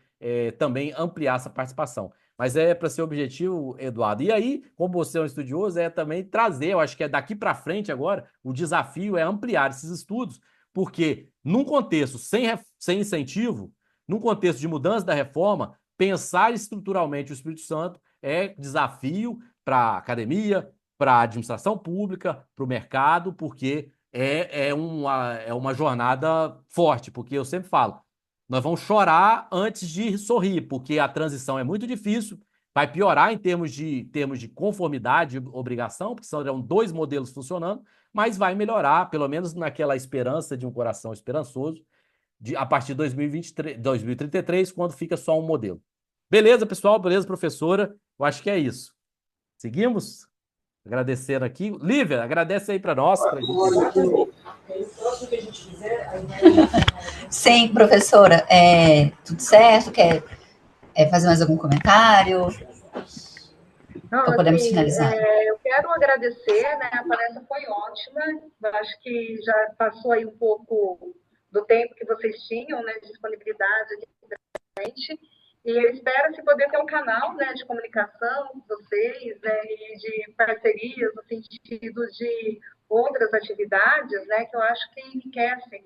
Speaker 1: também ampliar essa participação. Mas é para ser objetivo, Eduardo. E aí, como você é um estudioso, é também trazer, eu acho que é daqui para frente agora, o desafio é ampliar esses estudos, porque num contexto sem incentivo, num contexto de mudança da reforma, pensar estruturalmente o Espírito Santo é desafio para a academia, para a administração pública, para o mercado, porque é uma jornada forte, porque eu sempre falo, nós vamos chorar antes de sorrir, porque a transição é muito difícil, vai piorar em termos de conformidade e obrigação, porque serão dois modelos funcionando, mas vai melhorar, pelo menos naquela esperança de um coração esperançoso, a partir de 2023, 2033, quando fica só um modelo. Beleza, pessoal? Beleza, professora? Eu acho que é isso. Seguimos? Agradecendo aqui. Lívia, agradece aí para nós.
Speaker 2: Sim, professora. Tudo certo? Quer fazer mais algum comentário?
Speaker 5: Não,
Speaker 2: Então podemos
Speaker 5: assim,
Speaker 2: finalizar.
Speaker 5: Eu quero agradecer, né? A palestra foi ótima. Eu acho que já passou aí um pouco do tempo que vocês tinham, né, de disponibilidade aqui pra gente. E eu espero poder ter um canal, né, de comunicação com vocês, né, e de parcerias no sentido de outras atividades, né, que eu acho que enriquecem